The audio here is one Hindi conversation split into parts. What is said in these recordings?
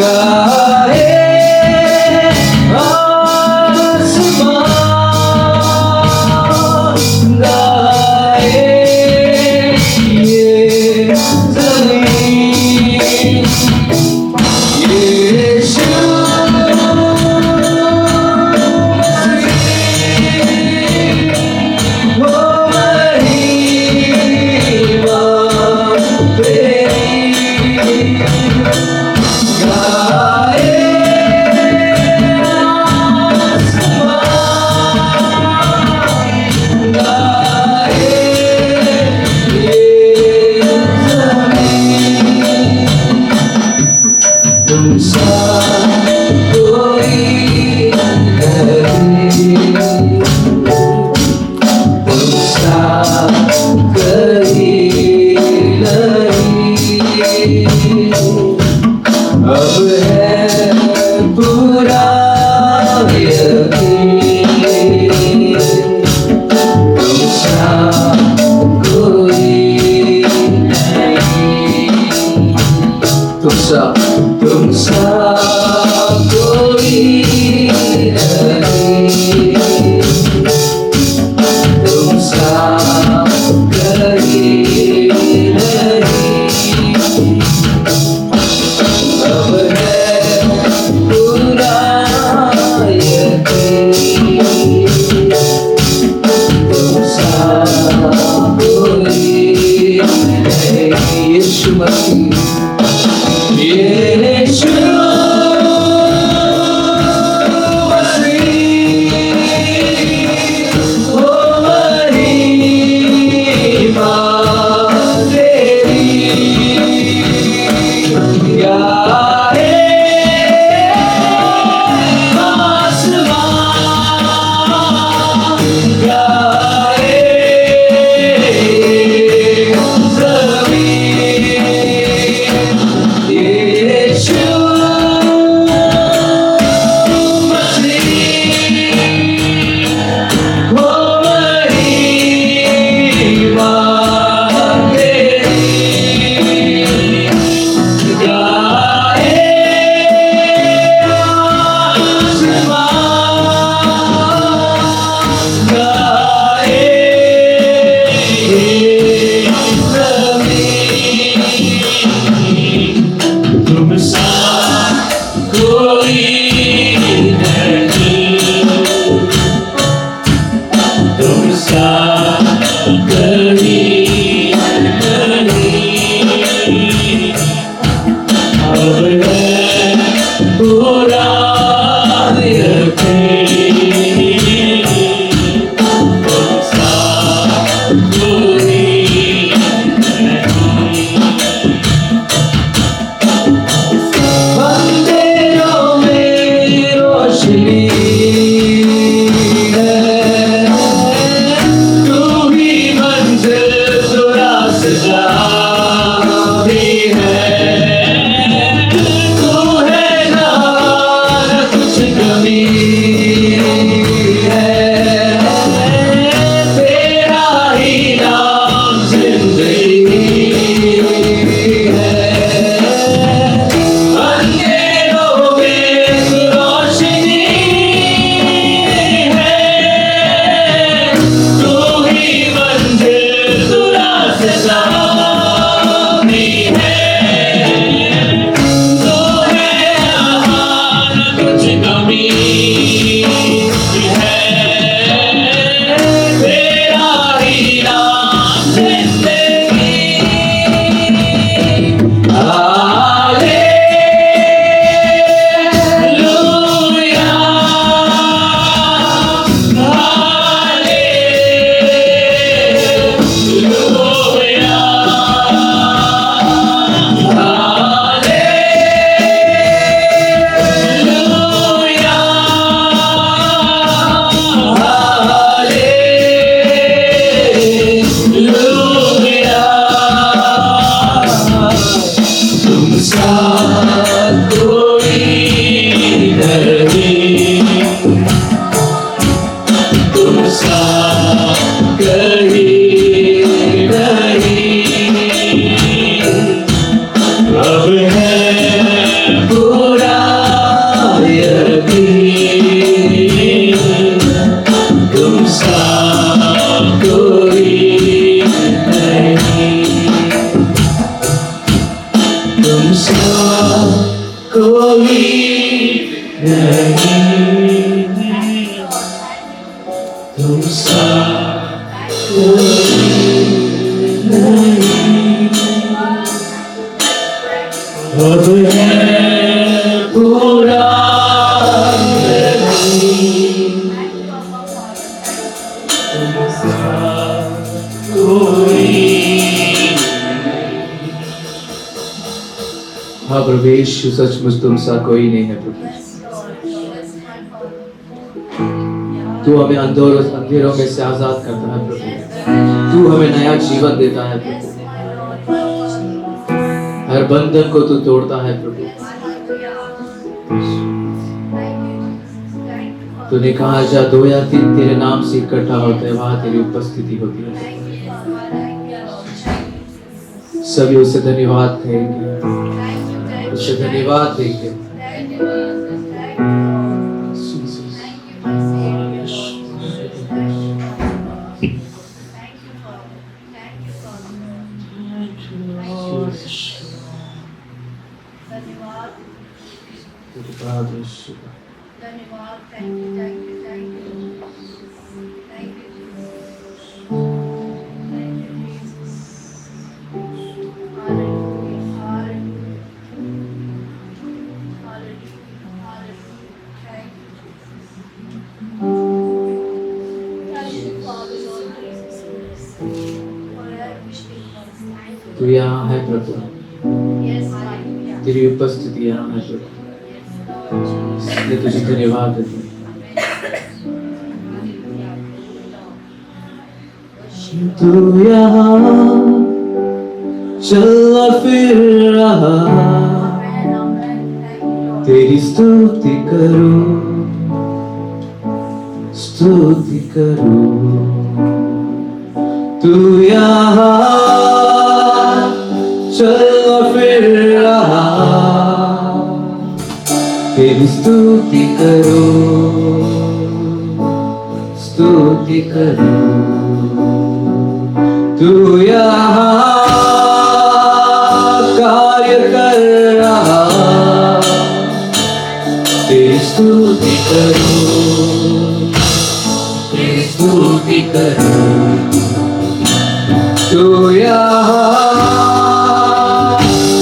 गाए आसमान, गाए ये ज़मीन, यीशु मसीह, वो महिमा तेरी। गाए आसमान, गाए ये ज़मीन, तुम सा कोई नहीं, तुम सा कहीं नहीं। अब है पूरा यकीन, तुम सा कोई नहीं, तुम सा कोई नहीं, तुम सा कहीं नहीं। अब है पूरा यकीन, तुम सा कोई नहीं। यीशु मसीह, यीशु मसीह, वो महिमा तेरी। गाए आसमान, गाए ज़मीन, यीशु तुमसा कोई नहीं, तुमसा कोई नहीं, अब है पूरा नहीं, तुमसा कोई। हाँ प्रभु यीशु, सचमुच तुमसा कोई नहीं है प्रभु। तू हमें अंधेरों में से आजाद करता है प्रभु। तू हमें नया जीवन देता है प्रभु। हर बंधन को तू तोड़ता है प्रभु। तूने कहा जा 2 या 3 तेरे नाम से इकट्ठा होते हैं, वहां तेरी उपस्थिति होती है। सभी उसे धन्यवाद कहेंगे, उसे धन्यवाद देंगे। धन्यवाद, thank you, thank you, thank you, thank you, thank you Jesus, hallelujah, hallelujah, hallelujah, hallelujah, thank you Jesus, thank you father Lord Jesus for everything. तू यहाँ है प्रभु, यस हालेलुया, तेरी उपस्थिति यहाँ है प्रभु, इसलिए तुझे धन्यवाद देते हैं। तू यहाँ चल फिर रहा, तेरी स्तुति करो, स्तुति करो। तू यहाँ चल फिर रहा, तेरी स्तुति करो, स्तुति करो। तू यहाँ कार्य कर रहा, तेरी स्तुति करो, तेरी स्तुति करो। तू यहाँ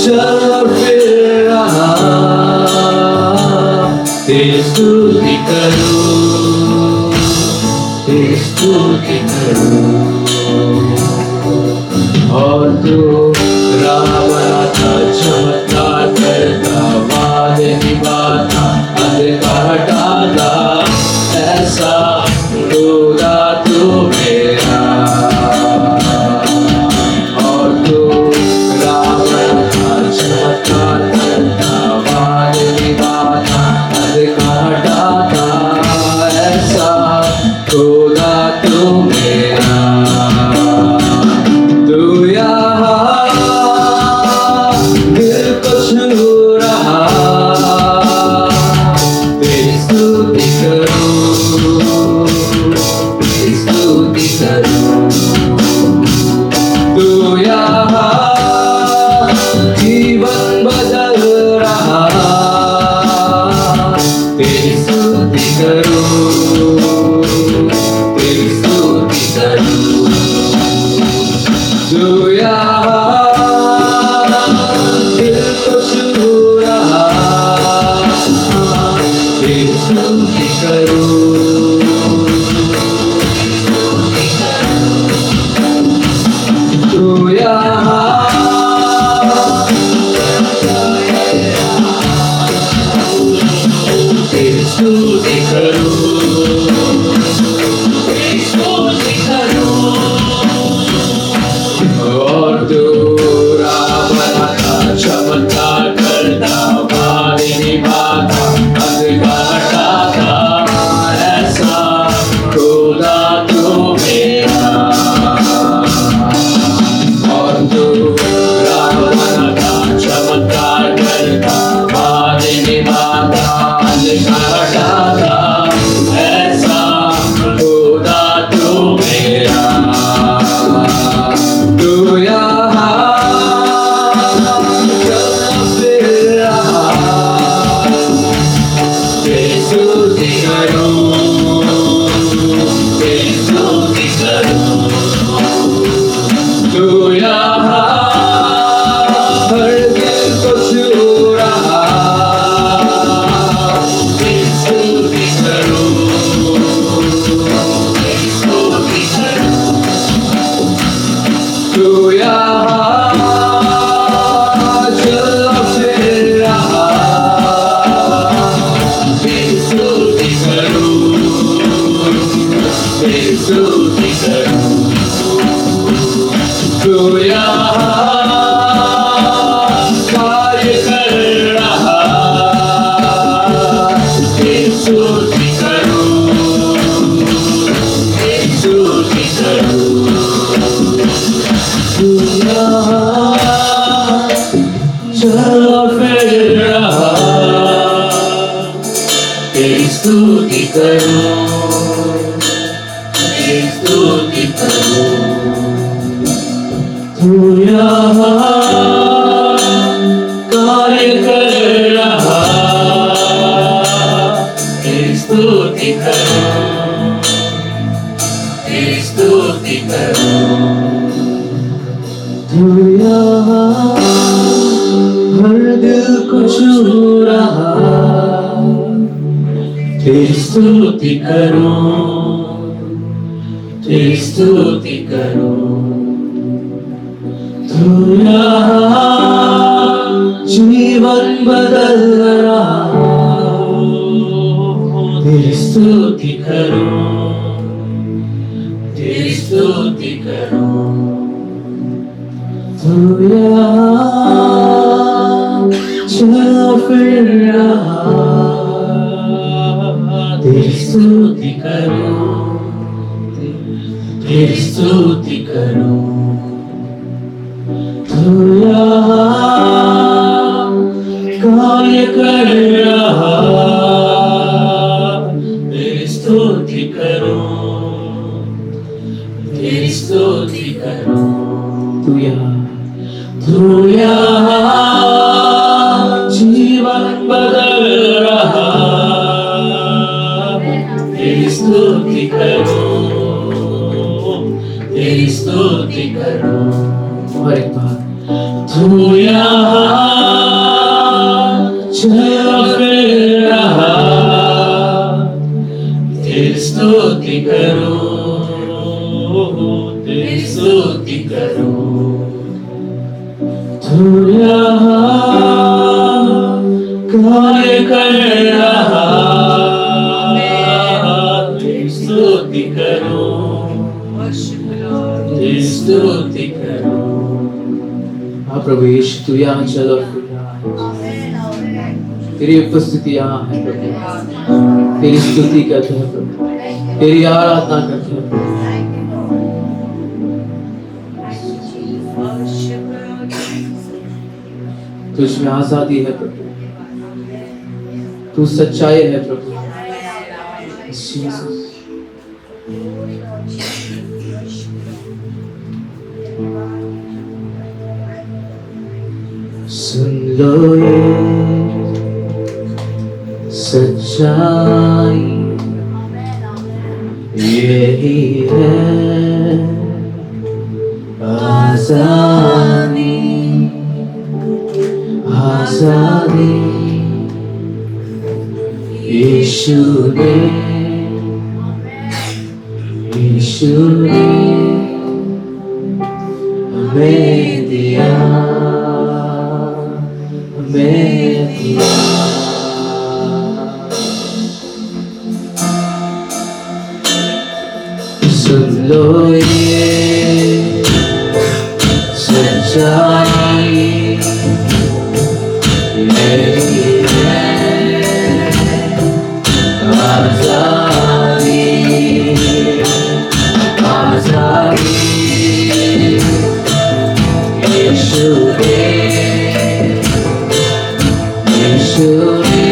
चल फिर रहा, तेरी स्तुति करो, तेरी स्तुति करो। और तू रावण का चमत्कार करता, वाद निभाता, अंधकार हटाता, ऐसा खुदा तू मेरा। और तू रावण का चमत्कार करता, वाद निभाता, अंधकार हटाता, ऐसा खुदा तू मेरा। तू यहाँ दिल को छू रहा, तेरी स्तुति करो, तेरी स्तुति करो। तू यहाँ जीवन बदल रहा, तेरी स्तुति करो, तेरी स्तुति करो। तू यहाँ दिल को छू रहा, तेरी स्तुति करो, तू यहाँ तेरी स्तुति करो, तेरी स्तुति करो। और तू रावण का चमत्कार करता, वाद निभाता, अंधकार हटाता, ऐसा खुदा तू मेरा। और तू रावण का चमत्कार करता, वाद निभाता, अंधकार हटाता, ऐसा खुदा तू मेरा। तू यहाँ चल चलो फिर रहा, तेरी स्तुति करूं, तेरी स्तुति करूं। तू यहाँ कार्य कर रहा, तेरी स्तुति करूं, तेरी स्तुति करूं। तू यहाँ हर दिल को छू रहा, तेरी स्तुति करूं, तेरी स्तुति करूं। तू यहाँ जीवन बदल रहा, तेरी स्तुति करूं, तेरी स्तुति करूं। तू यहाँ चल फिर रहा, तेरी स्तुति करूं, तेरी स्तुति करूं। तू यहाँ कार्य कर रहा, तेरी स्तुति करूं, तेरी स्तुति करूं। तू यहाँ जीवन बदल रहा, तेरी स्तुति करूं, तेरी स्तुति करूं। और एक बार तू यहाँ चल फिर रहा, तेरी स्तुति करूं, तेरी स्तुति करूं। तू यहाँ कार्य कर रहा, तेरी स्तुति करूं, तेरी स्तुति करूं। हाँ प्रभु यीशु, तू यहाँ चल और फिर रहा है, तेरी उपस्थिति यहाँ है प्रभु, तेरी स्तुति करते हैं प्रभु, तेरी आराधना करते हैं प्रभु। तुझमें आजादी है प्रभु, तू सच्चाई है प्रभु। सुन लो ये सच्चाई, यही है आजादी, आजादी यीशु ने, यीशु ने हमें दिया, हमें दिया। सुन लो ये सच्चाई, यही है आजादी, आजादी यीशु ने, यीशु ने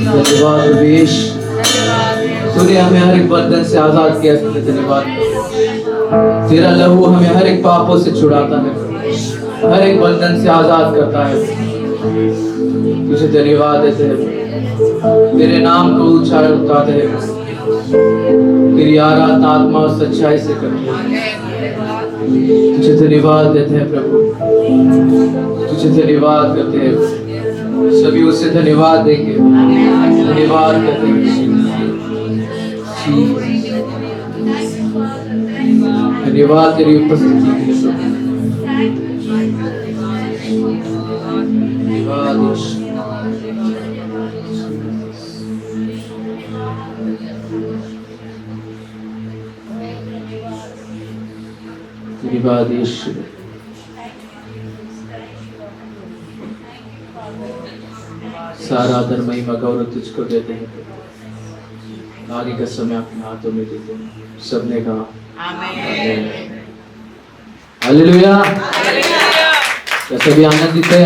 धन्यवाद प्रवेश, तूने हमें हर एक बंधन से आजाद किया। धन्यवाद, तेरा लहू हमें हर एक पापों से छुड़ाता है, हर एक बंधन से आजाद करता है। तुझे धन्यवाद देते हैं, तेरे नाम को ऊंचा उठाते हैं, तेरी आराधना आत्मा और सच्चाई से करते हैं। तुझे धन्यवाद देते हैं प्रभु, तुझे धन्यवाद करते हैं। सभी उससे धन्यवाद देंगे, धन्यवाद करते हैं। धन्यवाद तेरी उपस्थिति के लिए धन्यवाद। धन्यवाद यीशु। सारा आदर महिमा गौरव तुझको देते हैं। आगे का समय अपने हाथों में देते हैं। सबने कहा आमीन। हालेलुया। क्या सभी आनंदित है?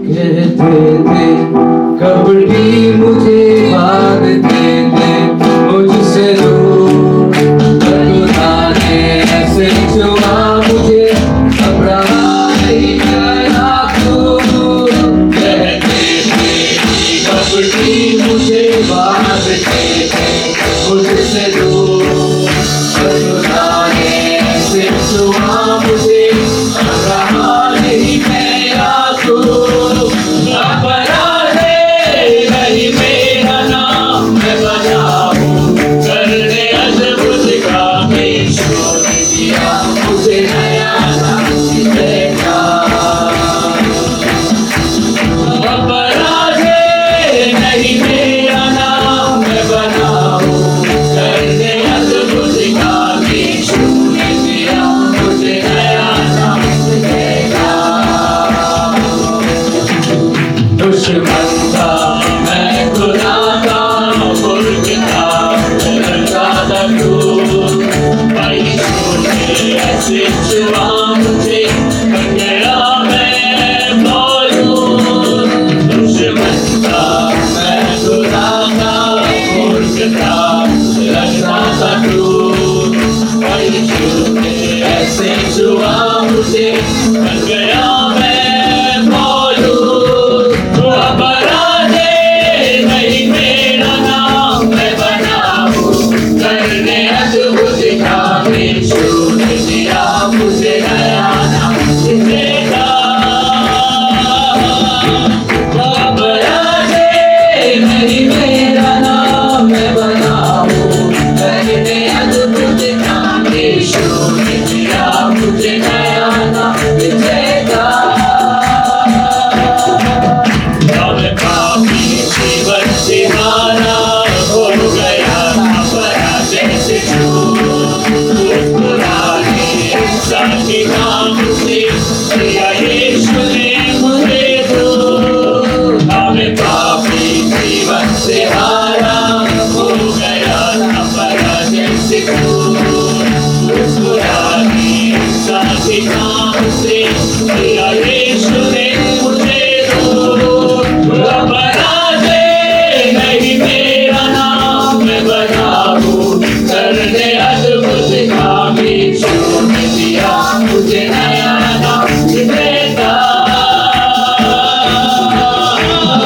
कहते थे कबड्डी मुझे भागते थे मुझसे दूर, खुदा ने ऐसे छुआ मुझे, अब रहा नहीं गया दूर। कहते थे कबड्डी मुझे भागते थे मुझसे दूर, खुदा ने ऐसे छुआ मुझे, अब रहा नहीं गया दूर। Oh नाम से दिया यीशु ने मुझे दूर। अब पराजय नहीं मेरा नाम मैं बनाऊं, करने अद्भुत काम यीशु ने दिया मुझे नया नाम देता।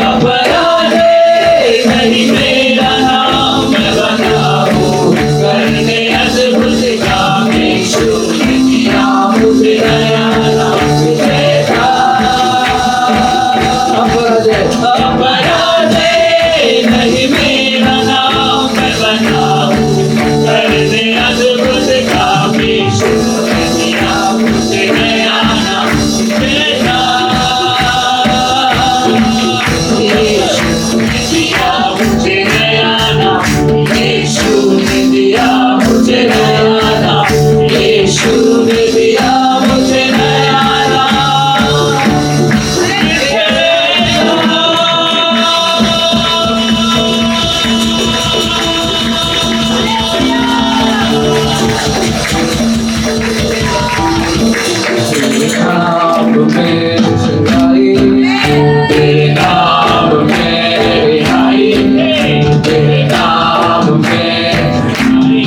अब पराजय नहीं मेरा नाम मैं बनाऊं, करने अद्भुत काम यीशु ने दिया मुझे नया नाम देता। अपराधे नहीं मेरा नाम मैं बनाऊं, करने अद्भुत काम यीशु ने दिया मुझे नया नाम देता। यीशु ने दिया मुझे नया नाम, यीशु ने दिया मुझे नया नाम, यीशु ने दिया मुझे नया नाम। नाम में सगाई, तेरे नाम में रिहाई, तेरे नाम में रिहाई,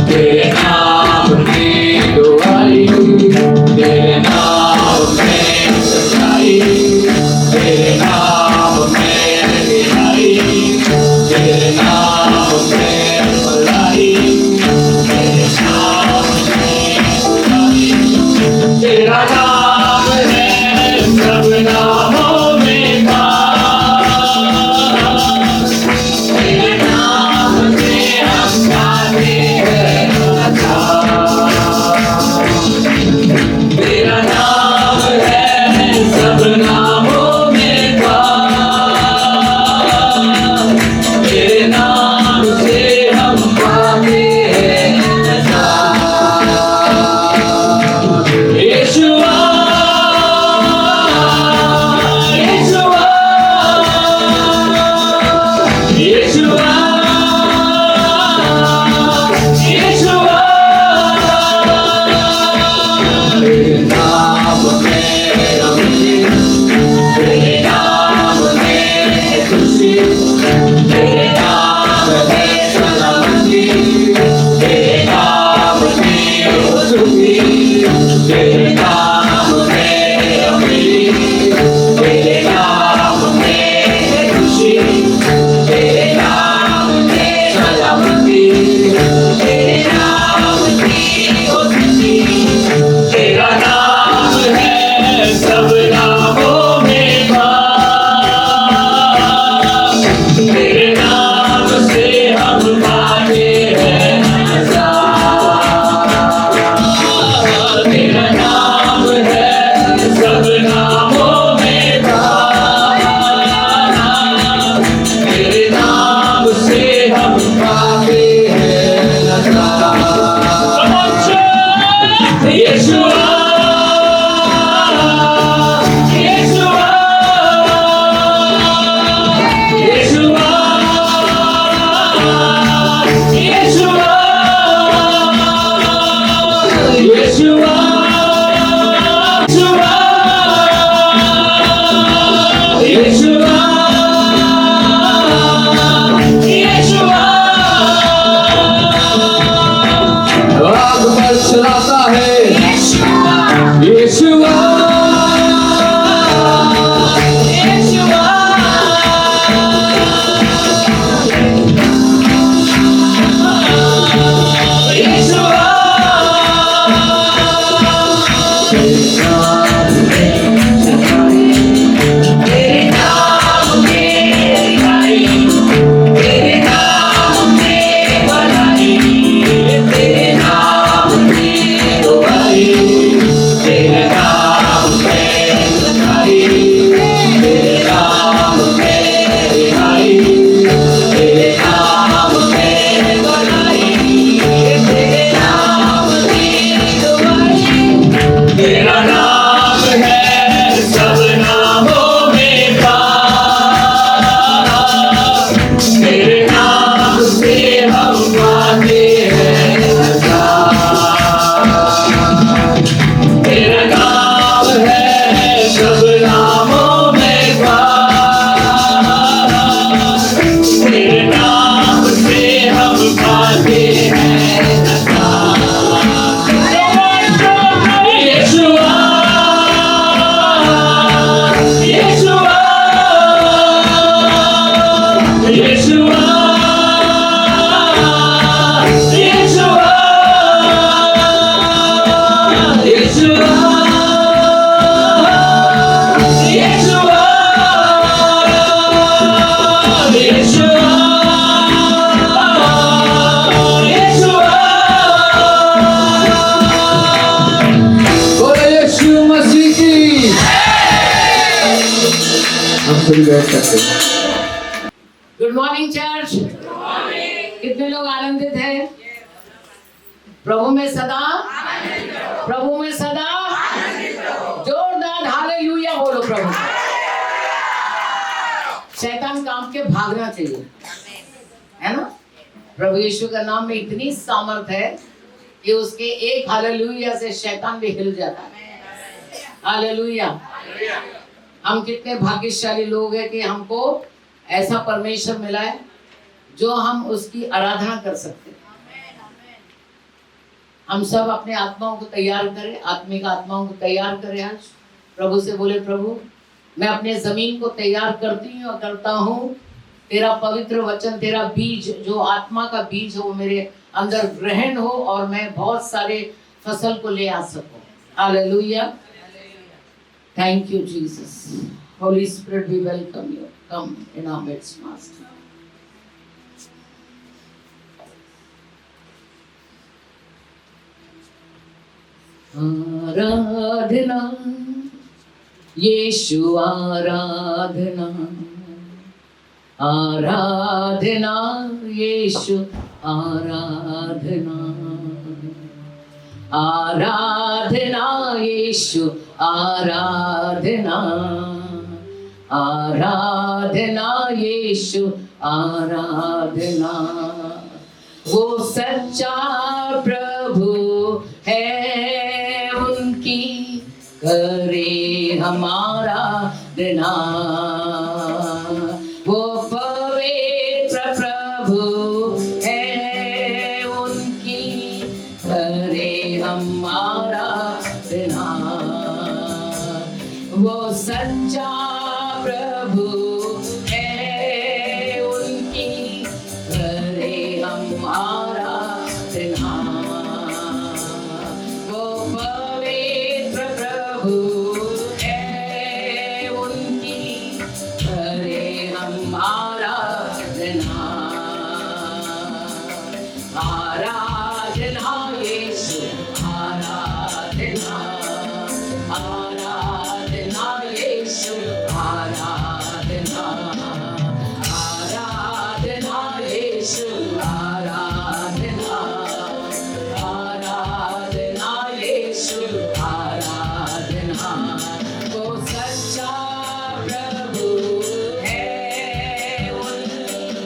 तेरे नाम की दुआई, तेरे नाम में सगाई, तेरे नाम में रिहाई, तेरे नाम में भलाई, तेरे नाम में भलाई। तेरा नाम है सब नामों में खास, तेरे नाम से हम गाते हैं अरदास। तेरा नाम है सब नामों में खास, तेरे नाम से हम गाते हैं अरदास। यीशुआ, यीशुआ, यीशुआ, यीशुआ। तेरे नाम में अमीर, तेरे नाम में खुशी, तेरे नाम में सलामती, तेरे नाम में सुखी, तेरे नाम में अमीर, तेरे नाम में खुशी, तेरे नाम में सलामती, तेरे नाम की खुशी। तेरा नाम है सब नामों में खास, तेरे नाम से हम पाते हैं आजाद। तेरा नाम है सब नामों में खास, तेरे नाम से हम पाते हैं आजाद। यीशुआ, यीशुआ, यीशुआ, यीशुआ, यीशुआ, यीशुआ, यीशुआ। आग बरसाता है यीशुआ, यीशुआ, यीशुआ। यीशुआ, हम सभी बैठ सकते हैं। Good morning church. कितने लोग आनंदित हैं? प्रभु में सदा, प्रभु में सदा जोरदार हालेलुया बोलो प्रभु। शैतान काम के भागना चाहिए, है ना? प्रभु यीशु का नाम में इतनी सामर्थ है कि उसके एक हालेलुया से शैतान भी हिल जाता है। हालेलुया। हम कितने भाग्यशाली लोग हैं कि हमको ऐसा परमेश्वर मिला है जो हम उसकी आराधना कर सकते हैं। हम सब अपने आत्माओं को तैयार करें, आत्मिक आत्माओं को तैयार करें। आज प्रभु से बोले, प्रभु मैं अपने जमीन को तैयार करती हूँ और करता हूँ, तेरा पवित्र वचन, तेरा बीज जो आत्मा का बीज हो मेरे अंदर ग्रहण हो और मैं बहुत सारे फसल को ले आ सकूं। Hallelujah. Thank you Jesus. Holy Spirit we welcome you. Come in our midst master. आराधना यीशु, आराधना आराधना यीशु, आराधना आराधना यीशु, आराधना आराधना यीशु, आराधना। वो सच्चा प्रभु है, उनकी करे हमारा आराधना। वो पवित्र प्रभु है, उनकी करे हमारा आराधना। वो सच्चा प्रभु है, उनकी करे हमारा आराधना। वो पवित्र प्रभु है, उनकी करे हमारा आराधना। आराधना यीशु, आराधना आराधना यीशु, आराधना आराधना यीशु, आराधना आराधना यीशु, आराधना। वो सच्चा प्रभु है, उनकी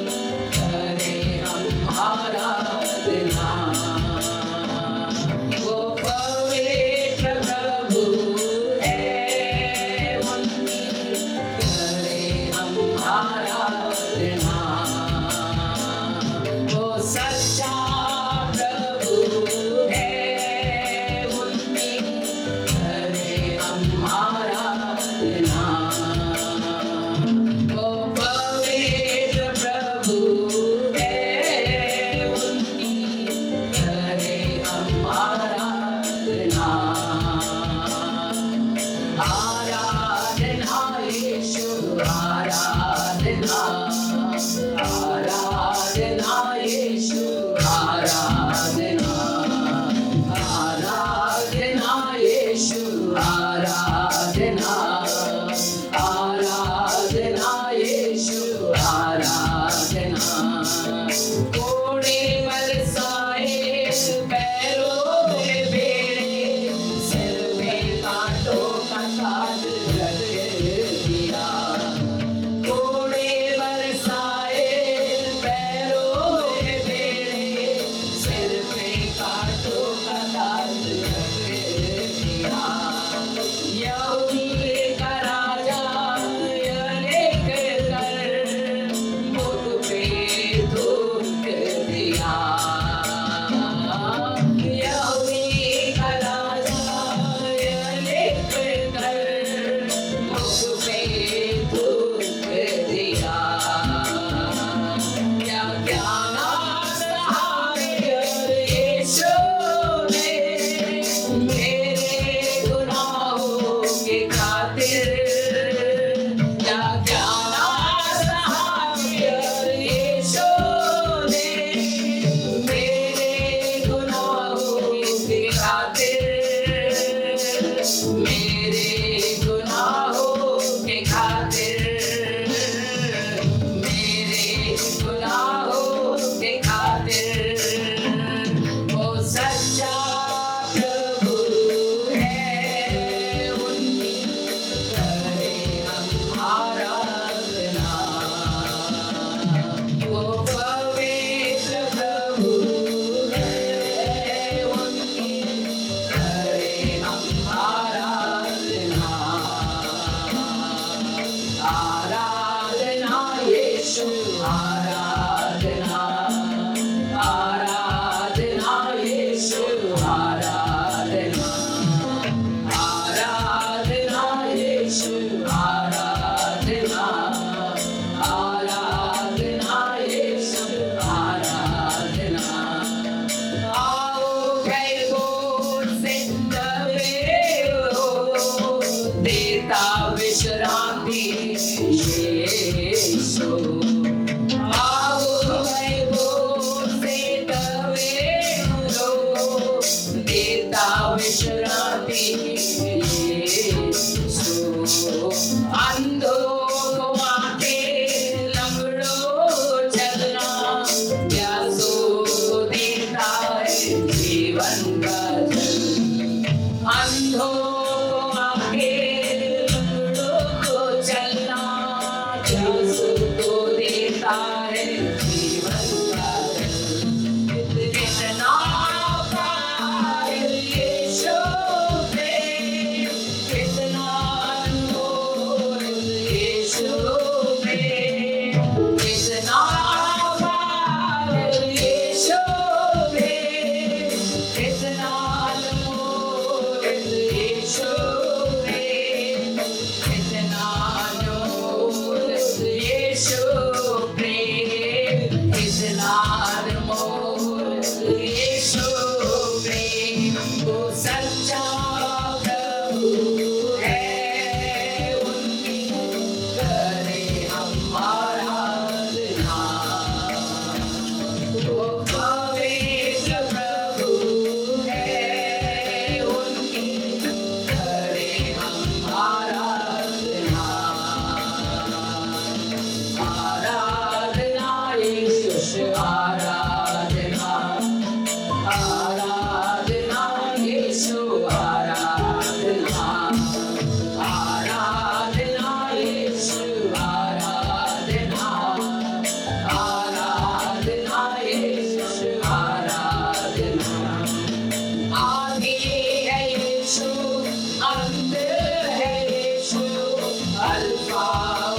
करे हमारा आराधना। वो पवित्र प्रभु है, उनकी करे हमारा आराधना। वो सच्चा प्रभु है, उनकी करे हमारा आराधना। वो पवित्र प्रभु है, उनकी करे हमारा आराधना। आराधना यीशु, आराधना आराधना यीशु, आराधना आराधना यीशु, आराधना आराधना यीशु, आराधना। कोड़े बरसाए पैरों में बेड़े, सिर में कांटों का ताज रख दिया। कोड़े बरसाए पैरों में बेड़े, सिर पे कांटों का ताज रख दिया। यहूदी का राजा यह लेकर मुझ पे थूक दिया। यहूदी का राजा यह लेकर मुझ पे थूक दिया। क्या क्या यीशु ने मेरे गुनाहों के खातिर, क्या क्या यीशु ने मेरे गुनाहों के खातिर, मेरे गुनाहों के खातिर आराधना आराधना यीशु आराधना आराधना यीशु आराधना आओ गैबों से दबेरो देता विश्रांति यीशु आओ गैबों से दबेरो देता विश्रांति यीशु अंधों को आंखें लंगड़ों चलना प्यासों को देता है जीवन का जल अंधों को आंखें लंगड़ों को चलना प्यासों को देता है जीवन का जल कितना पार यीशु प्रेम कितना अनमोल यीशु प्रेम कितना पार यीशु प्रेम कितना अनमोल यीशु प्रेम कितना अनमोल यीशु प्रेम कितना अनमोल यीशु प्रेम वो सच्चा प्रभु है उनकी करे हम आराधना वो पवित्र प्रभु है उनकी करे हम आराधना आराधना यीशु आराधना आराधना यीशु आराधना आराधना यीशु आराधना आराधना यीशु आराधना आदि है यीशु अंत है यीशु अल्फा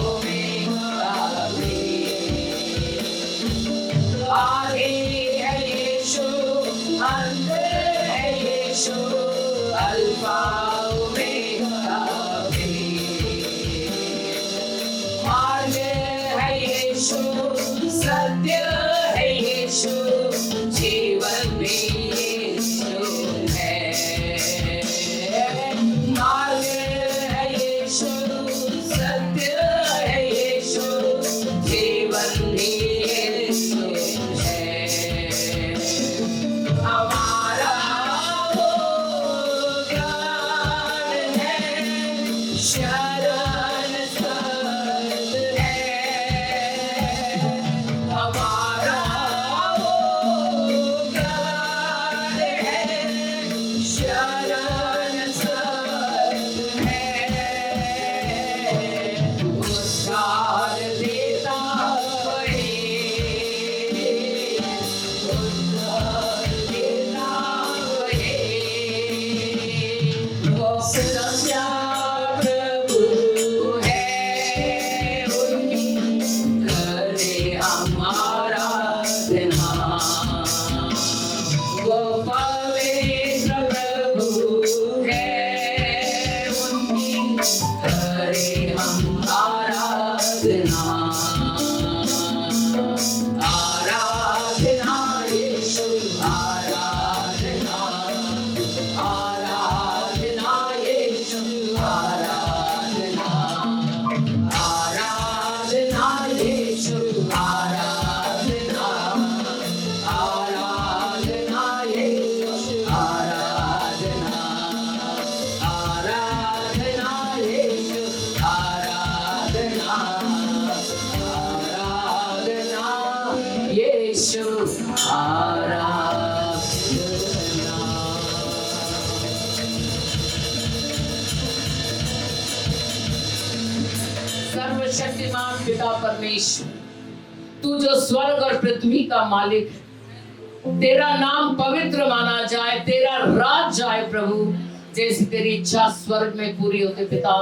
ओमेगा आदि है यीशु अंत है यीशु अल्फा ओमेगा मार्ग है यीशु सत्य है यीशु जीवन भी यीशु है मार्ग है यीशु सत्य है यीशु जीवन भी यीशु है हमारा वो ज्ञान है शरण सत है हमारा वो ज्ञान है शरण सत है उद्धार देता वही उद्धार देता वही वो सच्चा प्रभु है उनकी करे हम आराधना वो पवित्र प्रभु है उनकी करे हम आराधना आराधना यीशु आराधना आराधना यीशु आराधना आराधना यीशु आराधना आराधना यीशु आराधना आराधना यीशु आराधना आराधना यीशु आराधना सर्वशक्तिमान पिता परमेश्वर तू जो स्वर्ग और पृथ्वी का मालिक है, तेरा नाम पवित्र माना जाए, तेरा राज जाए प्रभु। जैसी तेरी इच्छा स्वर्ग में पूरी होते पिता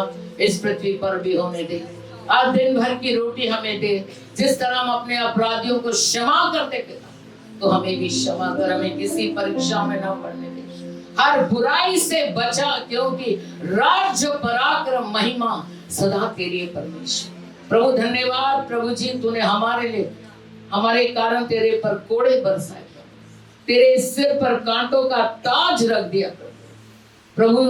इस पृथ्वी पर भी होने दे। आज दिन भर की रोटी हमें दे, जिस तरह हम अपने अपराधियों को क्षमा करते पिता तो हमें भी क्षमा कर, हमें किसी परीक्षा में न पड़ने दे, हर बुराई से बचा, क्योंकि राज्य पराक्रम महिमा सदा तेरे लिए परमेश्वर। प्रभु धन्यवाद प्रभु जी, तूने हमारे लिए, हमारे कारण तेरे पर कोड़े बरसाए, तेरे सिर पर कांटों का ताज रख दिया प्रभु।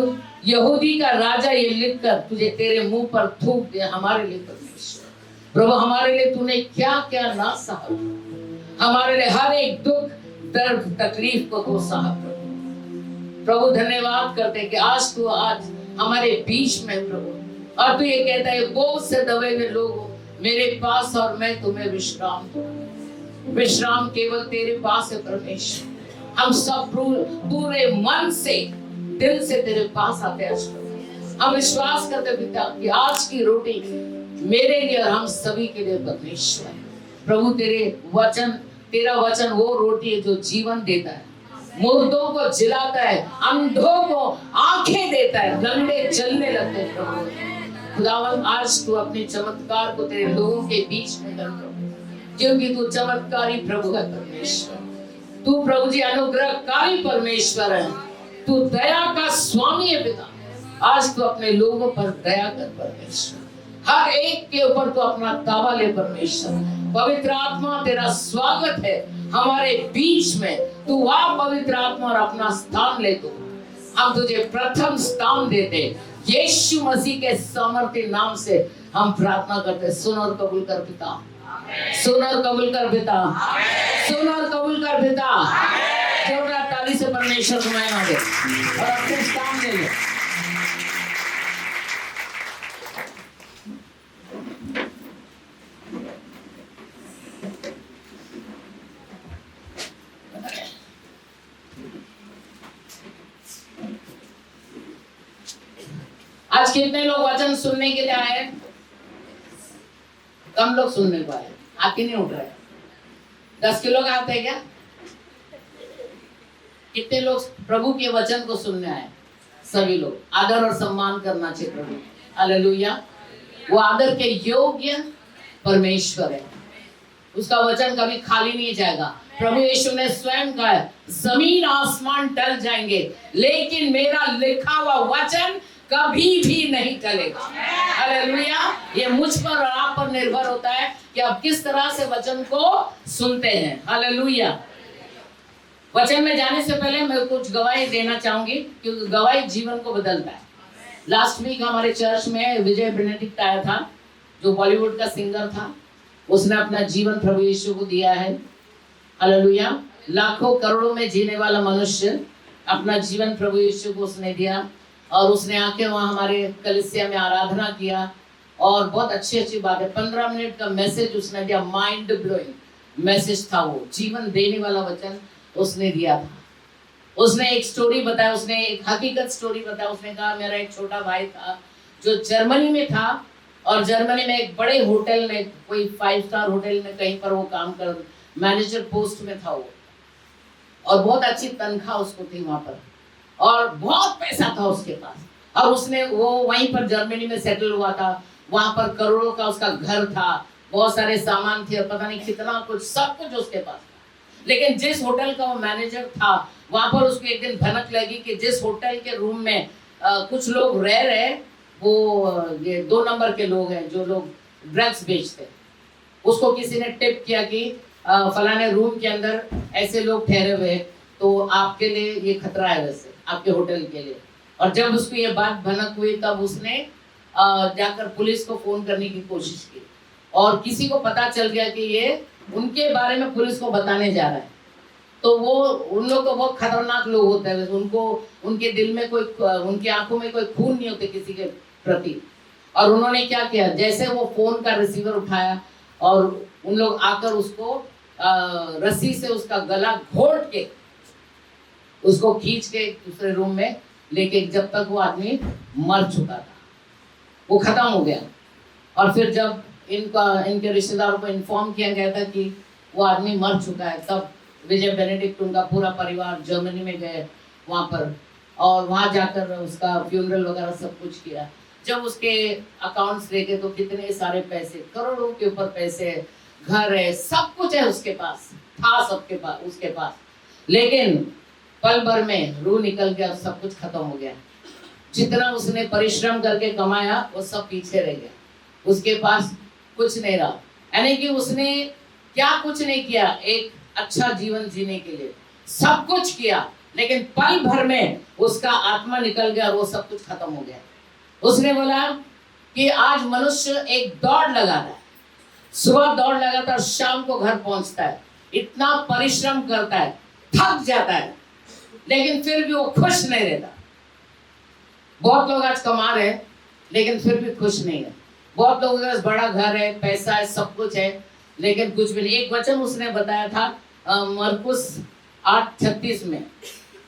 यहूदी का राजा ये लिखकर तुझे तेरे मुंह पर थूक दिया हमारे लिए परमेश्वर। प्रभु हमारे लिए तूने क्या क्या ना सहा, हमारे लिए हर एक दुख दर्द तकलीफ को तू सहा प्रभु। धन्यवाद करते कि आज तू आज हमारे बीच में प्रभु, और तू ये कहता है बहुत से दबे हुए लोग मेरे पास और मैं तुम्हें विश्राम दूं। विश्राम केवल तेरे पास है परमेश्वर। हम सब पूरे मन से दिल से तेरे पास आते हैं। हम विश्वास करते पिता कि आज की रोटी मेरे लिए और हम सभी के लिए परमेश्वर प्रभु। तेरा वचन वो रोटी है जो जीवन देता है, मुर्दों को जिलाता है, अंधों को आंखें देता है, गंदे चलने लगते हैं प्रभु। खुदावन आज तू अपने चमत्कार को तेरे लोगों के बीच में कर प्रभु, क्योंकि तू चमत्कारी प्रभु है परमेश्वर। तू प्रभु जी अनुग्रहकारी परमेश्वर है, तू दया का स्वामी है पिता। आज तू अपने लोगों पर दया कर परमेश्वर, हर एक के ऊपर तू अपना ताबा ले परमेश्वर। पवित्र आत्मा तेरा स्वागत है हमारे बीच में, तू आ पवित्र आत्मा और अपना स्थान ले। तू हम तुझे प्रथम स्थान देते यीशु मसीह के सामर्थ्य नाम से हम प्रार्थना करते। सुन और कबूल कर पिता, सुन और कबूल कर पिता, सुन और कबूल कर पिता। जोरदार ताली से परमेश्वर को महिमा दे और अपने स्थान ले ले। आज कितने लोग वचन सुनने के लिए आए? कम लोग सुनने को आए, हाथ ही नहीं उठ रहे। 10 किलो का आते हैं क्या? कितने लोग प्रभु के वचन को सुनने आए? सभी लोग। आदर और सम्मान करना चाहिए प्रभु। हालेलुया। वो आदर के योग्य परमेश्वर है, उसका वचन कभी खाली नहीं जाएगा। प्रभु यीशु ने स्वयं कहा है, जमीन आसमान टल जाएंगे लेकिन मेरा लिखा हुआ वचन कभी भी नहीं टलेगा। हालेलुया। ये मुझ पर और आप पर निर्भर होता है कि आप किस तरह से वचन को सुनते हैं। हालेलुया। वचन में जाने से पहले मैं कुछ गवाही देना चाहूंगी, क्योंकि गवाही जीवन को बदलता है। लास्ट वीक हमारे चर्च में विजय बेनेडिक्ट आया था, जो बॉलीवुड का सिंगर था। उसने अपना जीवन प्रभु यीशु को दिया है। हालेलुया। लाखों करोड़ों में जीने वाला मनुष्य अपना जीवन प्रभु यीशु को उसने दिया, और उसने आके वहाँ हमारे कलीसिया में आराधना किया, और बहुत अच्छी अच्छी बात है। 15 मिनट का मैसेज उसने दिया, माइंड ब्लोइंग मैसेज था वो, जीवन देने वाला वचन उसने दिया था। उसने एक स्टोरी बताया, उसने एक हकीकत स्टोरी बताया। उसने कहा मेरा एक छोटा भाई था जो जर्मनी में था, और जर्मनी में एक बड़े होटल में, कोई 5 स्टार होटल में कहीं पर वो काम कर, मैनेजर पोस्ट में था वो, और बहुत अच्छी तनख्वाह उसको थी वहाँ पर, और बहुत पैसा था उसके पास। और उसने वो वहीं पर जर्मनी में सेटल हुआ था। वहां पर करोड़ों का उसका घर था, बहुत सारे सामान थे, और पता नहीं कितना कुछ, सब कुछ उसके पास था। लेकिन जिस होटल का वो मैनेजर था, वहां पर उसको एक दिन भनक लगी कि जिस होटल के रूम में कुछ लोग रह रहे, वो ये 2 नंबर के लोग हैं जो लोग ड्रग्स बेचते। उसको किसी ने टिप किया कि फलाने रूम के अंदर ऐसे लोग ठहरे हुए, तो आपके लिए ये खतरा है, वैसे आपके होटल के लिए। और जब उसको ये बात भनक हुई, तब उसने जाकर पुलिस को फोन करने की कोशिश की, और किसी को पता चल गया कि ये उनके बारे में पुलिस को बताने जा रहा है। तो वो उन लोग तो बहुत खतरनाक लोग होते हैं, उनको उनके दिल में कोई, उनकी आंखों में कोई खून नहीं होते किसी के प्रति। और उन्होंने क्या किया, जैसे वो फोन का रिसीवर उठाया, और उन लोग आकर उसको रस्सी से उसका गला घोट के उसको खींच के दूसरे रूम में लेके, जब तक वो आदमी मर चुका था, वो खत्म हो गया। और फिर जब इनके रिश्तेदारों को इन्फॉर्म किया गया था कि वो आदमी मर चुका है, तब विजय बेनेडिक्ट उनका पूरा परिवार जर्मनी में गए वहाँ पर, और वहाँ जाकर उसका फ्यूनरल वगैरह सब कुछ किया। जब उसके अकाउंट्स देखे तो कितने सारे पैसे, करोड़ों के ऊपर पैसे, घर है, सब कुछ है उसके पास। था सबके पास, उसके पास, लेकिन पल भर में रूह निकल गया, सब कुछ खत्म हो गया। जितना उसने परिश्रम करके कमाया वो सब पीछे रह गया, उसके पास कुछ नहीं रहा। यानी कि उसने क्या कुछ नहीं किया एक अच्छा जीवन जीने के लिए, सब कुछ किया, लेकिन पल भर में उसका आत्मा निकल गया और वो सब कुछ खत्म हो गया। उसने बोला कि आज मनुष्य एक दौड़ लगाता है, सुबह दौड़ लगाता है और शाम को घर पहुंचता है, इतना परिश्रम करता है, थक जाता है, लेकिन फिर भी वो खुश नहीं रहता। बहुत लोग आज कमा रहे हैं लेकिन फिर भी खुश नहीं है। बहुत लोगों के पास बड़ा घर है, पैसा है, सब कुछ है, लेकिन कुछ भी नहीं। एक वचन उसने बताया था मरकुस 8:36 में,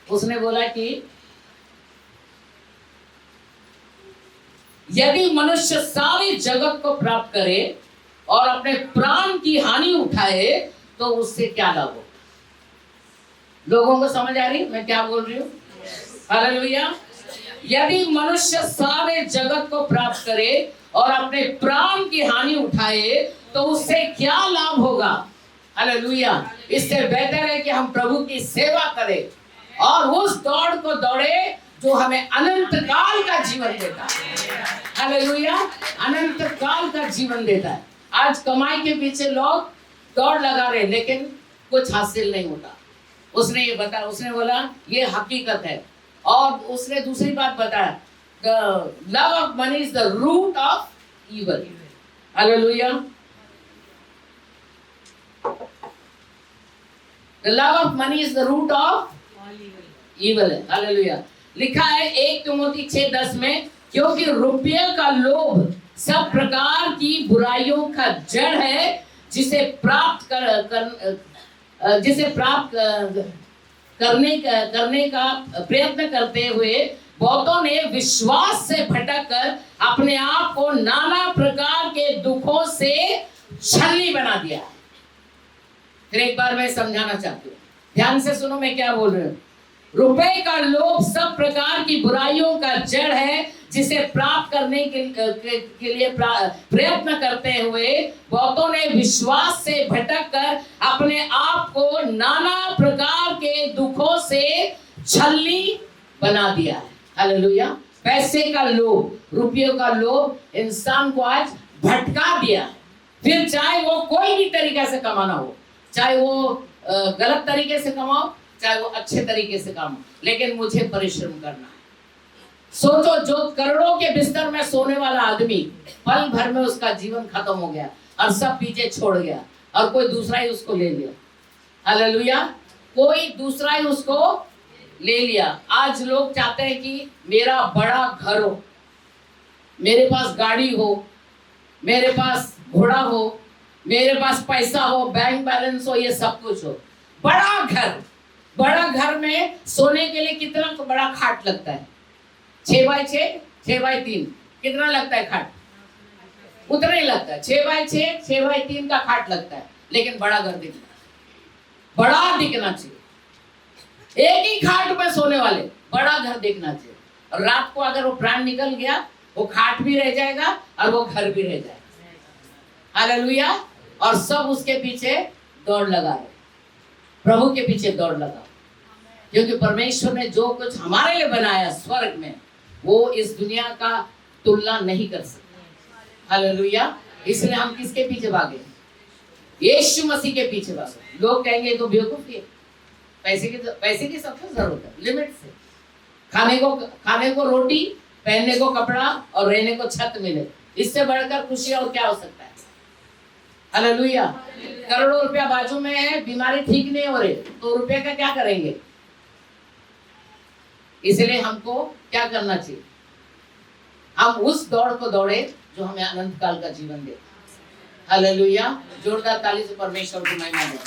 उसने बोला कि यदि मनुष्य सारी जगत को प्राप्त करे और अपने प्राण की हानि उठाए तो उससे क्या लाभ हो। लोगों को समझ आ रही मैं क्या बोल रही हूँ? हालेलुया। यदि मनुष्य सारे जगत को प्राप्त करे और अपने प्राण की हानि उठाए तो उससे क्या लाभ होगा। हालेलुया। इससे बेहतर है कि हम प्रभु की सेवा करें और उस दौड़ को दौड़े जो हमें अनंत काल का जीवन देता है। हालेलुया। अनंत काल का जीवन देता है। आज कमाई के पीछे लोग दौड़ लगा रहे लेकिन कुछ हासिल नहीं होता। उसने ये बताया, उसने बोला ये हकीकत है। और उसने दूसरी बात बताया, the love of money is the root of evil. Hallelujah. The love of money is the root of evil. Hallelujah. लिखा है 1 तिमोथी 6:10 में, क्योंकि रुपये का लोभ सब प्रकार की बुराइयों का जड़ है, जिसे प्राप्त करने का प्रयत्न करते हुए बहुतों ने विश्वास से भटक कर अपने आप को नाना प्रकार के दुखों से छलनी बना दिया। फिर एक बार मैं समझाना चाहती हूँ, ध्यान से सुनो मैं क्या बोल रही हूँ। रुपए का लोभ सब प्रकार की बुराइयों का जड़ है, जिसे प्राप्त करने के लिए प्रयत्न करते हुए बहुतों ने विश्वास से भटक कर अपने आप को नाना प्रकार के दुखों से छलनी बना दिया है। हालेलुया। पैसे का लोभ, रुपयों का लोभ इंसान को आज भटका दिया है। फिर चाहे वो कोई भी तरीके से कमाना हो, चाहे वो गलत तरीके से कमाओ, चाहे वो अच्छे तरीके से कमाओ, लेकिन मुझे परिश्रम करना है। सोचो, जो करोड़ों के बिस्तर में सोने वाला आदमी पल भर में उसका जीवन खत्म हो गया और सब पीछे छोड़ गया और कोई दूसरा ही उसको ले लिया। हालेलुया। कोई दूसरा ही उसको ले लिया। आज लोग चाहते हैं कि मेरा बड़ा घर हो, मेरे पास गाड़ी हो, मेरे पास घोड़ा हो, मेरे पास पैसा हो, बैंक बैलेंस हो, ये सब कुछ हो। बड़ा घर, बड़ा घर में सोने के लिए कितना बड़ा खाट लगता है? 6x6, 6x3 कितना लगता है खाट? उतना ही लगता है। 6x6, 6x3 का खाट लगता है, लेकिन बड़ा घर दिखना, बड़ा दिखना चाहिए। एक ही खाट में सोने वाले बड़ा घर दिखना चाहिए। और रात को अगर वो प्राण निकल गया, वो खाट भी रह जाएगा और वो घर भी रह जाएगा। हालेलुया। और सब उसके पीछे दौड़ लगा रहे, प्रभु के पीछे दौड़ लगा, क्योंकि परमेश्वर ने जो कुछ हमारे लिए बनाया स्वर्ग में, वो इस दुनिया का तुलना नहीं कर सकता। हालेलुया। इसलिए हम किसके पीछे भागे? यीशु मसीह के पीछे भागे। लोग कहेंगे तो बेवकूफी है, पैसे की सबसे जरूरत है, लिमिट से। खाने को रोटी, पहनने को कपड़ा और रहने को छत मिले, इससे बढ़कर खुशी और क्या हो सकता है? हालेलुया। करोड़ों रुपया बाजू में है, बीमारी ठीक नहीं हो रही, तो रुपये का क्या करेंगे? इसलिए हमको क्या करना चाहिए? हम उस दौड़ को दौड़े जो हमें अनंत काल का जीवन दे। हालेलुया। जोरदार ताली से परमेश्वर की महिमा दे।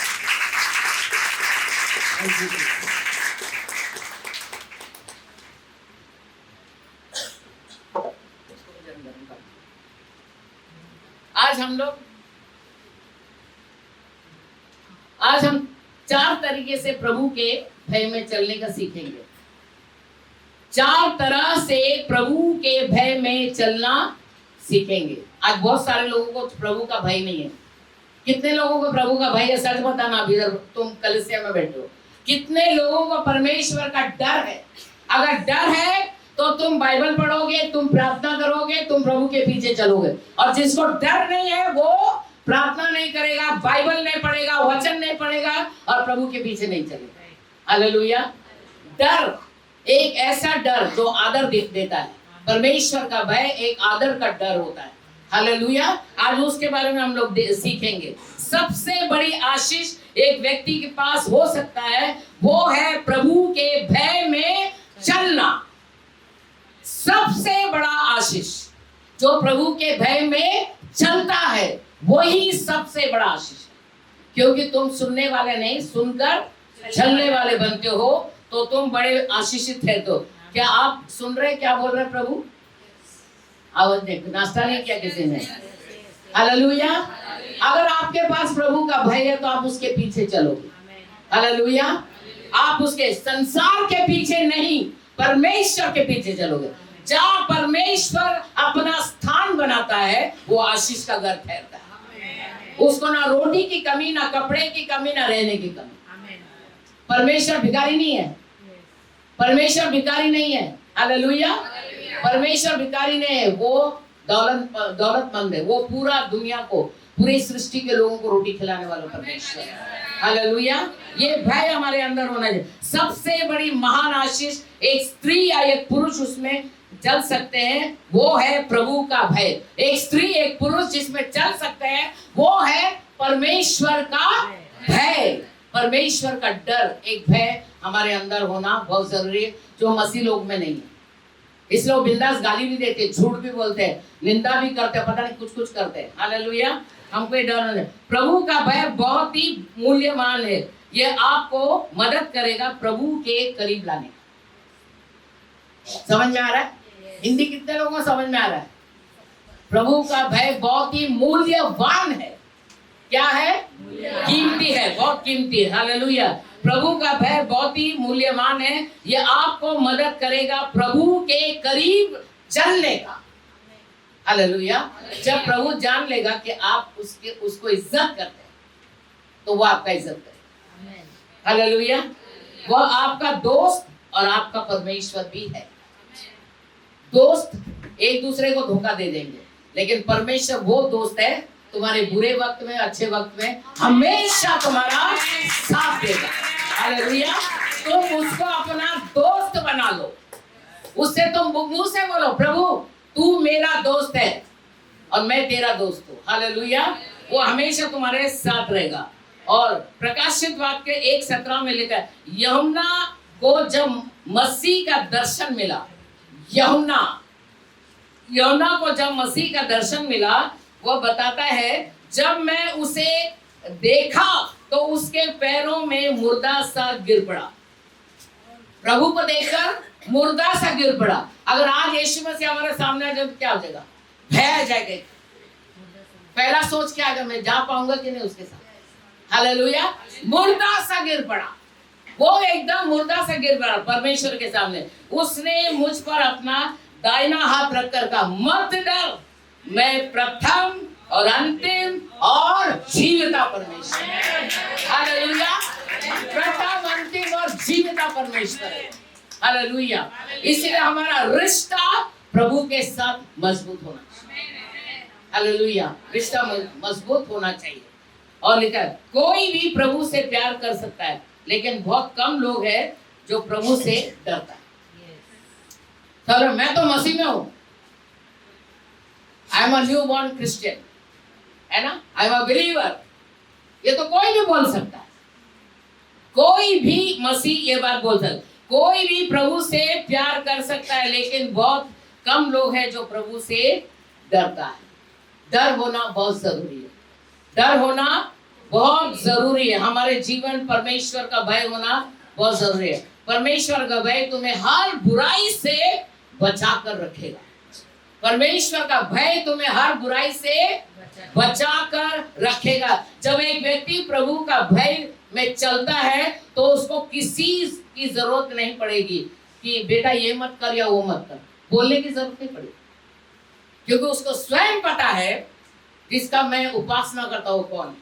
आज हम 4 तरीके से प्रभु के भय में चलने का सीखेंगे। 4 तरह से प्रभु के भय में चलना सीखेंगे। आज बहुत सारे लोगों को प्रभु का भय नहीं है। कितने लोगों को प्रभु का भय है? सच बताना, अभी इधर तुम कलीसिया में बैठे हो, कितने लोगों को परमेश्वर का डर है? अगर डर है तो तुम बाइबल पढ़ोगे, तुम प्रार्थना करोगे, तुम प्रभु के पीछे चलोगे। और जिसको डर नहीं है वो प्रार्थना नहीं करेगा, बाइबल नहीं पढ़ेगा, वचन नहीं पढ़ेगा और प्रभु के पीछे नहीं चलेगा। हालेलुया। डर एक ऐसा डर जो आदर देता है। परमेश्वर का भय एक आदर का डर होता है। हालेलुया। आज उसके बारे में हम लोग सीखेंगे। सबसे बड़ी आशीष एक व्यक्ति के पास हो सकता है वो है प्रभु के भय में चलना। सबसे बड़ा आशीष जो प्रभु के भय में चलता है वही सबसे बड़ा आशीष है। क्योंकि तुम सुनने वाले नहीं, सुनकर चलने वाले बनते हो, तो तुम बड़े आशीषित है। तो क्या आप सुन रहे, क्या बोल रहे प्रभु? आवाज देखो, नाश्ता नहीं किया किसी ने? हालेलुया। अगर आपके पास प्रभु का भय है तो आप उसके पीछे चलोगे। हालेलुया। आप उसके संसार के पीछे नहीं, परमेश्वर के पीछे चलोगे। जहाँ परमेश्वर अपना स्थान बनाता है वो आशीष का घर ठहरता है। उसको ना रोटी की कमी, ना कपड़े की कमी, ना रहने की कमी। परमेश्वर भिखारी नहीं है। परमेश्वर भिखारी नहीं है। हालेलुया। परमेश्वर भिखारी नहीं है, वो दौलतमंद है। वो पूरा दुनिया को, पूरी सृष्टि के लोगों को रोटी खिलाने वाला परमेश्वर है। हालेलुया। ये भय हमारे अंदर होना चाहिए। सबसे बड़ी महान आशीष एक स्त्री या एक पुरुष उसमें चल सकते हैं वो है प्रभु का भय। एक स्त्री एक पुरुष जिसमें चल सकते हैं वो है परमेश्वर का भय, परमेश्वर का डर। एक भय हमारे अंदर होना बहुत जरूरी है जो मसीह लोग में नहीं है। इसलिए वो बिंदास गाली भी देते, झूठ भी बोलते हैं, निंदा भी करते हैं, पता नहीं कुछ कुछ करते हैं। हालेलुया। हमको ये डर नहीं। प्रभु का भय बहुत ही मूल्यवान है। ये आपको मदद करेगा प्रभु के करीब लाने। समझ में आ रहा है? हिंदी कितने लोगों को समझ में आ रहा है? प्रभु का भय बहुत ही मूल्यवान है। क्या है? कीमती है, बहुत कीमती है। हालेलुया। प्रभु का भय बहुत ही मूल्यवान है। ये आपको मदद करेगा प्रभु के करीब चलने का। हालेलुया। जब प्रभु जान लेगा कि आप उसको इज्जत करते हैं तो वो आपका इज्जत करेगा। हालेलुया। वह आपका दोस्त और आपका परमेश्वर भी है। दोस्त एक दूसरे को धोखा दे देंगे, लेकिन परमेश्वर वो दोस्त है तुम्हारे बुरे वक्त में, अच्छे वक्त में हमेशा तुम्हारा साथ देगा। हालेलुया। तुम उसको अपना दोस्त बना लो। उससे तुम मुंह से बोलो, प्रभु तू मेरा दोस्त है और मैं तेरा दोस्त हूँ। हालेलुया। वो हमेशा तुम्हारे साथ रहेगा। और प्रकाशित वाक्य 1:17 में लिखा है, यूहन्ना को जब मसीह का दर्शन मिला, यूहन्ना को जब मसीह का दर्शन मिला, वह बताता है जब मैं उसे देखा तो उसके पैरों में मुर्दा सा गिर पड़ा। प्रभु को देखकर मुर्दा सा गिर पड़ा। अगर आज यीशु मसीह हमारे सामने आ जाए क्या हो जाएगा? भय आ जाएगा। पहला सोच क्या आएगा? मैं जा पाऊंगा कि नहीं उसके साथ। हालेलुया। मुर्दा सा गिर पड़ा। वो एकदम मुर्दा सा गिर पड़ा परमेश्वर के सामने। उसने मुझ पर अपना दाहिना हाथ रखकर कहा, मत डर, मैं प्रथम और अंतिम और जीविता परमेश्वर। हालेलुया। प्रथम, अंतिम और जीविता परमेश्वर है। हालेलुया। इसलिए हमारा रिश्ता प्रभु के साथ मजबूत होना चाहिए। हालेलुया। रिश्ता मजबूत होना चाहिए। और लिखा है कोई भी प्रभु से प्यार कर सकता है, लेकिन बहुत कम लोग हैं जो प्रभु से डरता है। चलो मैं तो मसीह में हूं, I am a new born Christian, है ना, आई एम अ बिलीवर, ये तो कोई भी बोल सकता है। कोई भी मसीह ये बात बोल सकता है। कोई भी प्रभु से प्यार कर सकता है, लेकिन बहुत कम लोग हैं जो प्रभु से डरता है। डर होना बहुत जरूरी है। डर होना बहुत जरूरी है। हमारे जीवन परमेश्वर का भय होना बहुत जरूरी है। परमेश्वर का भय तुम्हें हर बुराई से बचा कर रखेगा। परमेश्वर का भय तुम्हें हर बुराई से बचा कर रखेगा। जब एक व्यक्ति प्रभु का भय में चलता है तो उसको किसी की जरूरत नहीं पड़ेगी कि बेटा ये मत कर या वो मत कर, बोलने की जरूरत नहीं पड़ेगी, क्योंकि उसको स्वयं पता है जिसका मैं उपासना करता हूँ कौन।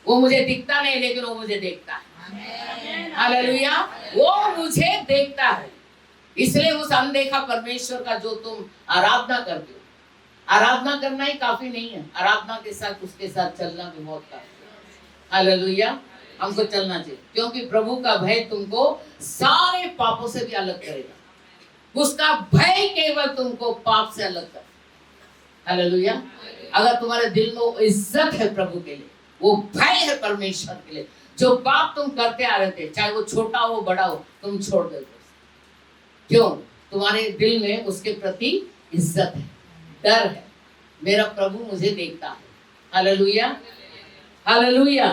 वो मुझे दिखता नहीं लेकिन वो मुझे देखता है। हालेलुया, वो मुझे देखता है। इसलिए उस अनदेखा परमेश्वर का जो तुम आराधना करते हो, आराधना करना ही काफी नहीं है, आराधना के साथ उसके साथ चलना भी बहुत काफी है। हालेलुया, हमको चलना चाहिए क्योंकि प्रभु का भय तुमको सारे पापों से भी अलग करेगा। उसका भय केवल तुमको पाप से अलग कर। हालेलुया, अगर तुम्हारे दिल में वो इज्जत है प्रभु के लिए, वो भय है परमेश्वर के लिए, जो पाप तुम करते आ रहे थे, चाहे वो छोटा हो बड़ा हो, तुम छोड़ देते। क्यों? तुम्हारे दिल में उसके प्रति इज्जत है, डर है। मेरा प्रभु मुझे देखता है। हालेलुया, हालेलुया,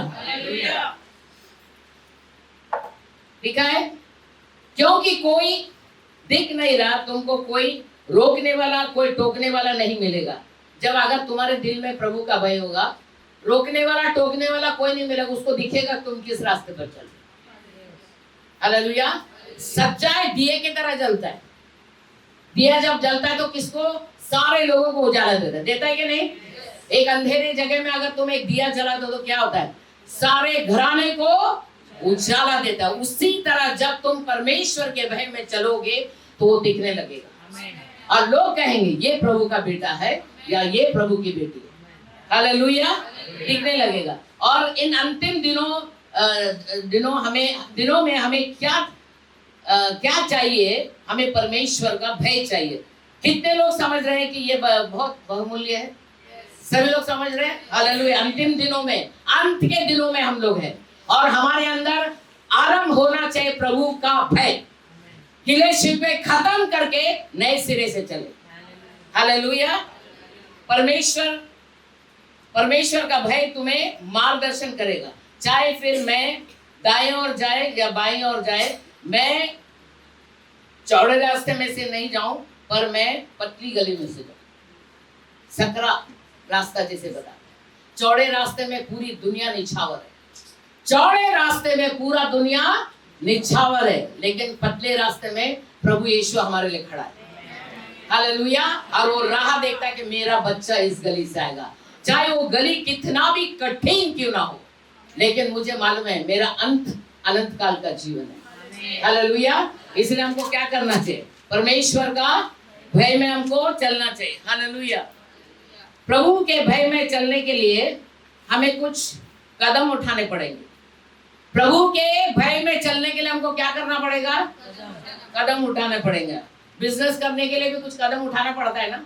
लिखा है क्योंकि कोई दिख नहीं रहा, तुमको कोई रोकने वाला, कोई टोकने वाला नहीं मिलेगा। जब अगर तुम्हारे दिल में प्रभु का भय होगा, रोकने वाला टोकने वाला कोई नहीं मिलेगा, उसको दिखेगा तुम किस रास्ते पर चल। हालेलुया, सच्चाई दिए की तरह जलता है। दिया जब जलता है तो किसको? सारे लोगों को उजाला देता है कि नहीं? एक अंधेरे जगह में अगर तुम एक दिया जला दो तो क्या होता है? सारे घराने को उजाला देता है। उसी तरह जब तुम परमेश्वर के भय में चलोगे तो वो दिखने लगेगा और लोग कहेंगे ये प्रभु का बेटा है या ये प्रभु की बेटी है। हालेलुया, दिखने लगेगा। और इन अंतिम दिनों में हमें क्या चाहिए? हमें परमेश्वर का भय चाहिए। कितने लोग समझ रहे हैं कि ये बहुत बहुमूल्य है? सभी लोग समझ रहे हैं। हालेलुया, अंतिम दिनों में, अंत के दिनों में हम लोग हैं और हमारे अंदर आरंभ होना चाहिए प्रभु का भय। गिले शिकवे खत्म करके नए सिरे से चले। हालेलुया, परमेश्वर का भय तुम्हें मार्गदर्शन करेगा। चाहे फिर मैं दाएं ओर जाए या बाएं ओर जाए, मैं चौड़े रास्ते में से नहीं जाऊं पर मैं पतली गली में से जाऊं। सकरा रास्ता जिसे बता, चौड़े रास्ते में पूरी दुनिया निछावर है, चौड़े रास्ते में पूरा दुनिया निछावर है, लेकिन पतले रास्ते में प्रभु यीशु हमारे लिए खड़ा है। हालेलुया, और वो राह देखता है कि मेरा बच्चा इस गली से आएगा, चाहे वो गली कितना भी कठिन क्यों ना हो, लेकिन मुझे मालूम है मेरा अंत अनंत काल का जीवन है। हालेलुया, इसलिए हमको क्या करना चाहिए? परमेश्वर का भय में हमको चलना चाहिए। हालेलुया, प्रभु के भय में चलने के लिए हमें कुछ कदम उठाने पड़ेंगे। प्रभु के भय में चलने के लिए हमको क्या करना पड़ेगा? कदम उठाने पड़ेंगे। बिजनेस करने के लिए भी कुछ कदम उठाना पड़ता है ना।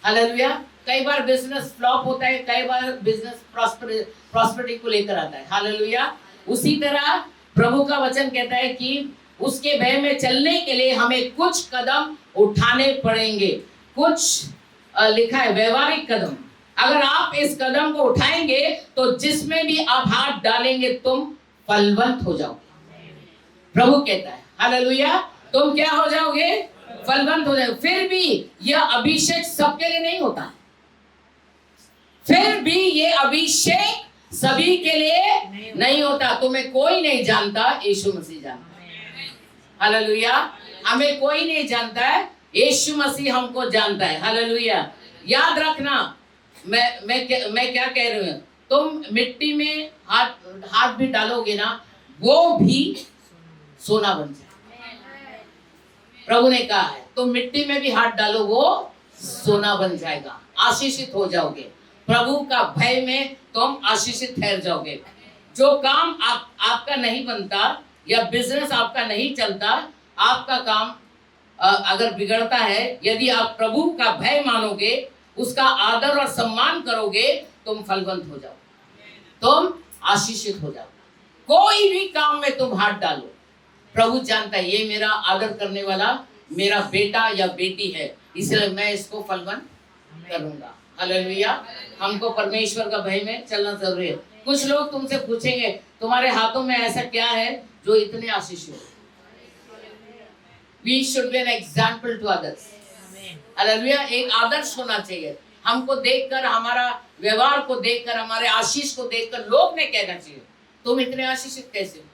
हालेलुया, कई बार बिजनेस फ्लॉप होता है, कई बार बिजनेस प्रॉस्पेरिटी को लेकर आता है। हालेलुया, उसी तरह प्रभु का वचन कहता है कि उसके भय में चलने के लिए हमें कुछ कदम उठाने पड़ेंगे। कुछ लिखा है व्यवहारिक कदम। अगर आप इस कदम को उठाएंगे तो जिसमें भी आप हाथ डालेंगे तुम फलवंत हो जाओगे। प्रभु कहता है हालेलुया, तुम क्या हो जाओगे? फलवंत हो जाओगे। फिर भी यह अभिषेक सबके लिए नहीं होता, फिर भी ये अभिषेक सभी के लिए नहीं होता। तुम्हें कोई नहीं जानता, यीशु मसीह जानता है। हालेलुया, हमें कोई नहीं जानता है, यीशु मसीह हमको जानता है। हालेलुया, याद रखना, मैं क्या कह रही हूँ, तुम मिट्टी में हाथ भी डालोगे ना, वो भी सोना बन जाएगा। प्रभु ने कहा है तुम मिट्टी में भी हाथ डालो, वो सोना बन जाएगा। आशीषित हो जाओगे। प्रभु का भय में तुम आशीषित ठहर जाओगे। जो काम आपका नहीं बनता या बिजनेस आपका नहीं चलता, आपका काम अगर बिगड़ता है, यदि आप प्रभु का भय मानोगे, उसका आदर और सम्मान करोगे, तुम फलवंत हो जाओगे, तुम आशीषित हो जाओगे। कोई भी काम में तुम हाथ डालो, प्रभु जानता है ये मेरा आदर करने वाला मेरा बेटा या बेटी है, इसलिए मैं इसको फलवंत करूंगा। हालेलुया, हमको परमेश्वर का भय में चलना जरूरी है। कुछ लोग तुमसे पूछेंगे तुम्हारे हाथों में ऐसा क्या है जो इतने आशीषित है? We should be an example to others. Hallelujah, एक आदर्श होना चाहिए। हमको देखकर, हमारा व्यवहार को देखकर, हमारे आशीष को देखकर लोग ने कहना चाहिए तुम इतने आशीषित कैसे हो?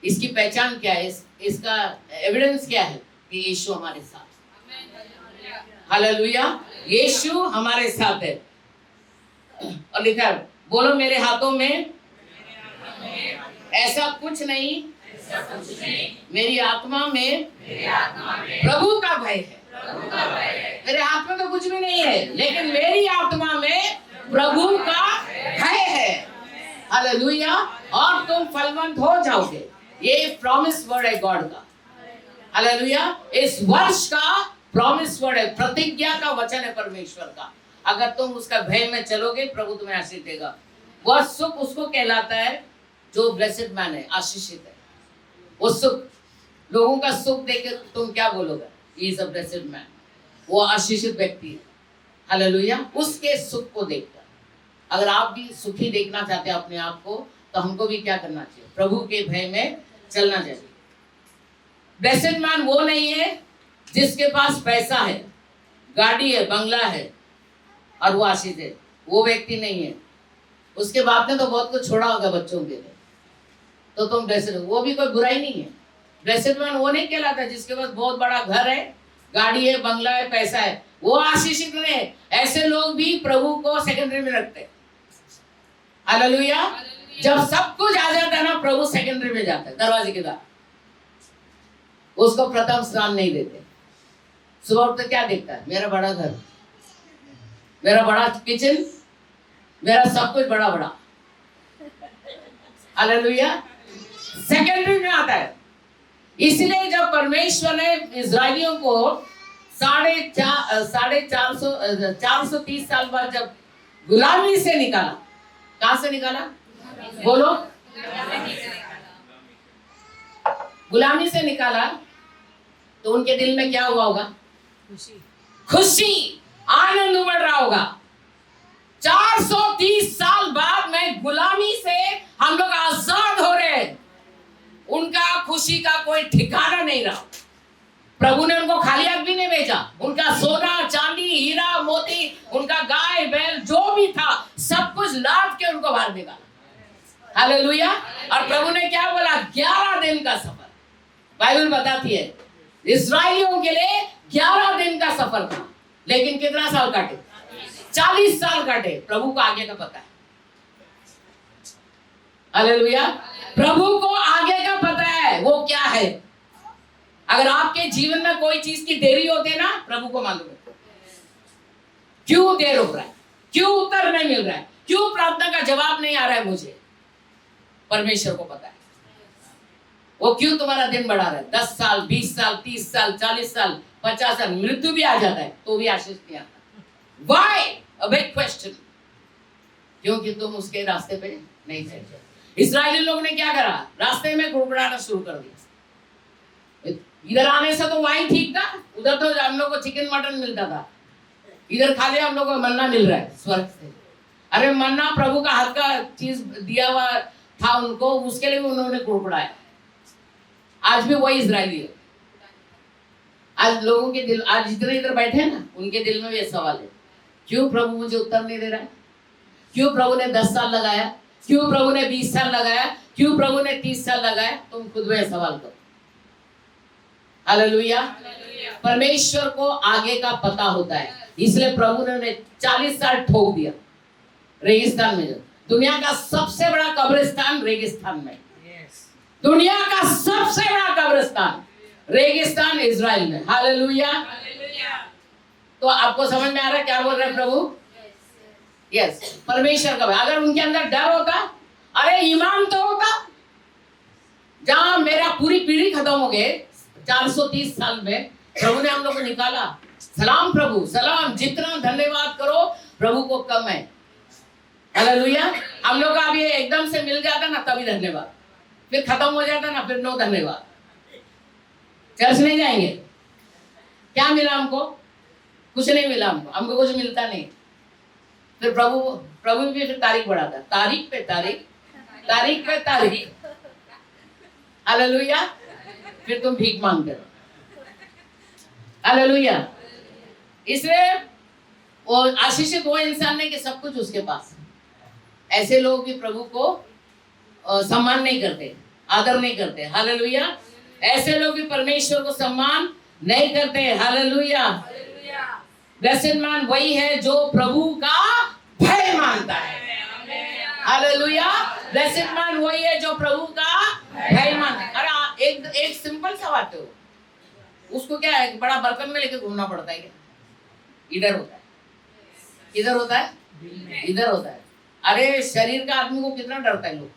इसकी पहचान क्या है? इसका एविडेंस क्या है? कि यीशु हमारे साथ। हालेलुया, यीशु हमारे साथ है। और लिखा है बोलो मेरे हाथों में ऐसा कुछ नहीं, मेरी आत्मा में प्रभु का भय है। मेरे हाथ में तो कुछ भी नहीं है, लेकिन मेरी आत्मा में प्रभु का भय है। हालेलुया। और तुम फलवंत हो जाओगे। ये प्रॉमिस वर्ड है गॉड का। हालेलुया। इस वर्ष का प्रॉमिस वर्ड है, प्रतिज्ञा का वचन है परमेश्वर का। अगर तुम उसका भय में चलोगे, प्रभु तुम्हें आशीष देगा। वह सुख उसको कहलाता है जो ब्लेसेड मैन है, आशीषित है। वो सुख, लोगों का सुख देकर तुम क्या बोलोगे? He is a blessed man. वो आशीषित व्यक्ति है। हालेलुया। उसके सुख को देखकर अगर आप भी सुखी देखना चाहते हैं अपने आप को, तो हमको भी क्या करना चाहिए? प्रभु के भय में चलना चाहिए। ब्लेसेड मैन वो नहीं है जिसके पास पैसा है, गाड़ी है, बंगला है और वो आशीष है। वो व्यक्ति नहीं है। उसके बाप ने तो बहुत कुछ छोड़ा होगा बच्चों के लिए, तो तुम ब्लेसेड हो। वो भी कोई बुराई नहीं है। ब्लेसेड मैन वो नहीं कहलाता जिसके पास बहुत बड़ा घर है, गाड़ी है, बंगला है, पैसा है। वो आशीषित नहीं है। ऐसे लोग भी प्रभु को सेकेंडरी में रखते हैं। हालेलुया। जब सब कुछ आ जाता है ना, प्रभु सेकेंडरी में जाता है, दरवाजे के द्वार। उसको प्रथम स्थान नहीं देते। सुबह उठते क्या देखता है? मेरा बड़ा घर, मेरा बड़ा किचन, मेरा सब कुछ बड़ा बड़ा। हालेलुया। सेकेंडरी में आता है। इसलिए जब परमेश्वर ने इजराइलियों को 430 साल बाद जब गुलामी से निकाला, कहां से निकाला? बोलो। गुलामी से निकाला, तो उनके दिल में क्या हुआ होगा? खुशी, आनंद उमड़ रहा होगा। 430 साल बाद में गुलामी से हम लोग आजाद हो रहे हैं। उनका खुशी का कोई ठिकाना नहीं रहा। प्रभु ने उनको खाली हाथ भी नहीं भेजा। उनका सोना, चांदी, हीरा, मोती, उनका गाय, बैल जो भी था, सब कुछ लाद के उनको बाहर निकाला। हालेलुया। और प्रभु ने क्या बोला? 11 दिन का सफर। बाइबल बताती है इस्राएलियों के लिए 11 दिन का सफर था, लेकिन कितना साल काटे? 40 साल काटे। प्रभु को आगे का पता है। हालेलुया। प्रभु को आगे का पता है वो क्या है। अगर आपके जीवन में कोई चीज की देरी होती है ना, प्रभु को मालूम है क्यों देर हो रहा है, क्यों उत्तर नहीं मिल रहा है, क्यों प्रार्थना का जवाब नहीं आ रहा है। मुझे परमेश्वर को पता है वो क्यों तुम्हारा दिन बढ़ा रहा है। 10 साल, 20 साल, 30 साल, 40 साल, 50 साल, मृत्यु भी आ जाता है तो भी आशीष नहीं आता। व्हाई? A big question. क्योंकि तुम उसके रास्ते पे नहीं चले। इस्राएली लोग ने क्या करा? रास्ते में कुड़कुड़ाना शुरू कर दिया। इधर आने से तो वहीं ठीक था, उधर तो हम लोग को चिकन मटन मिलता था, इधर खा लिया हम लोग को मन्ना मिल रहा है स्वर्ग से। अरे मन्ना प्रभु का हाथ का चीज दिया हुआ था उनको, उसके लिए भी उन्होंने कुड़कुड़ाया। आज भी वही इजरायली है। आज लोगों के दिल, आज जितने इधर बैठे हैं ना, उनके दिल में भी ये सवाल है, क्यों प्रभु मुझे उत्तर नहीं दे रहा है? क्यों प्रभु ने 10 साल लगाया? क्यों प्रभु ने 20 साल लगाया? क्यों प्रभु ने 30 साल लगाया? तुम खुद में सवाल करो। हालेलुया। परमेश्वर को आगे का पता होता है, इसलिए प्रभु ने 40 साल ठोक दिया रेगिस्तान में। दुनिया का सबसे बड़ा कब्रिस्तान रेगिस्तान में। दुनिया का सबसे बड़ा कब्रिस्तान रेगिस्तान इजराइल में। हालेलुया। तो आपको समझ में आ रहा है क्या बोल रहे हैं प्रभु? यस। परमेश्वर का, अगर उनके अंदर डर होता, अरे ईमान तो होता। जहां मेरा पूरी पीढ़ी खत्म हो गए 430 साल में, प्रभु ने हम लोग को निकाला। सलाम प्रभु, सलाम। जितना धन्यवाद करो प्रभु को कम है। हालेलुया। हम लोग का अभी एकदम से मिल जाता ना तभी धन्यवाद, फिर खत्म हो जाता ना फिर नो धन्यवाद। चर्च नहीं जाएंगे। क्या मिला हमको? कुछ नहीं मिला हमको, हमको कुछ मिलता नहीं। फिर प्रभु भी फिर तारीख बढ़ाता, तारीख पे तारीख, तारीख पे तारीख। हालेलुया। फिर तुम भीख मांगते हो। हालेलुया। इसलिए वो आशीषित वो इंसान नहीं कि सब कुछ उसके पास है। ऐसे लोग भी प्रभु को सम्मान नहीं करते, आदर नहीं करते। हालेलुया। ऐसे लोग भी परमेश्वर को सम्मान नहीं करते। हालेलुया। ब्लेसेड मैन वही है जो प्रभु का भय मानता है। हालेलुया। ब्लेसिड मैन वही है जो प्रभु का भय माने। अरे एक सिंपल सा बात है, उसको क्या है, बड़ा बर्तन में लेके घूमना पड़ता है क्या? इधर होता है, इधर होता है, इधर होता है। अरे शरीर का आदमी को कितना डरता है लोग,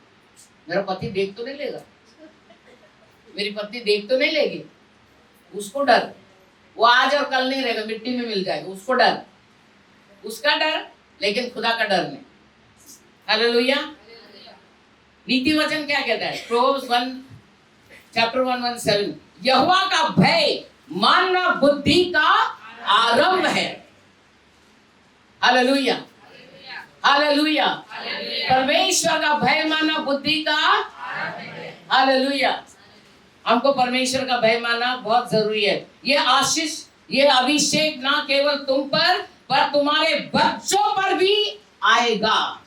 मेरा पति देख तो नहीं लेगा, मेरी पत्नी देख तो नहीं लेगी, उसको डर। वो आज और कल नहीं रहेगा, मिट्टी में मिल जाएगा, उसको डर, उसका डर, लेकिन खुदा का डर नहीं। हालेलुया। नीति वचन क्या कहता है? प्रोवर्ब्स 1:1-1 यहोवा का भय मानना बुद्धि का आरंभ है। Hallelujah, hallelujah. परमेश्वर का भय मानना बुद्धि का, हालेलुया। हमको परमेश्वर का भय मानना बहुत जरूरी है। ये आशीष, ये अभिषेक ना केवल तुम पर तुम्हारे बच्चों पर भी आएगा।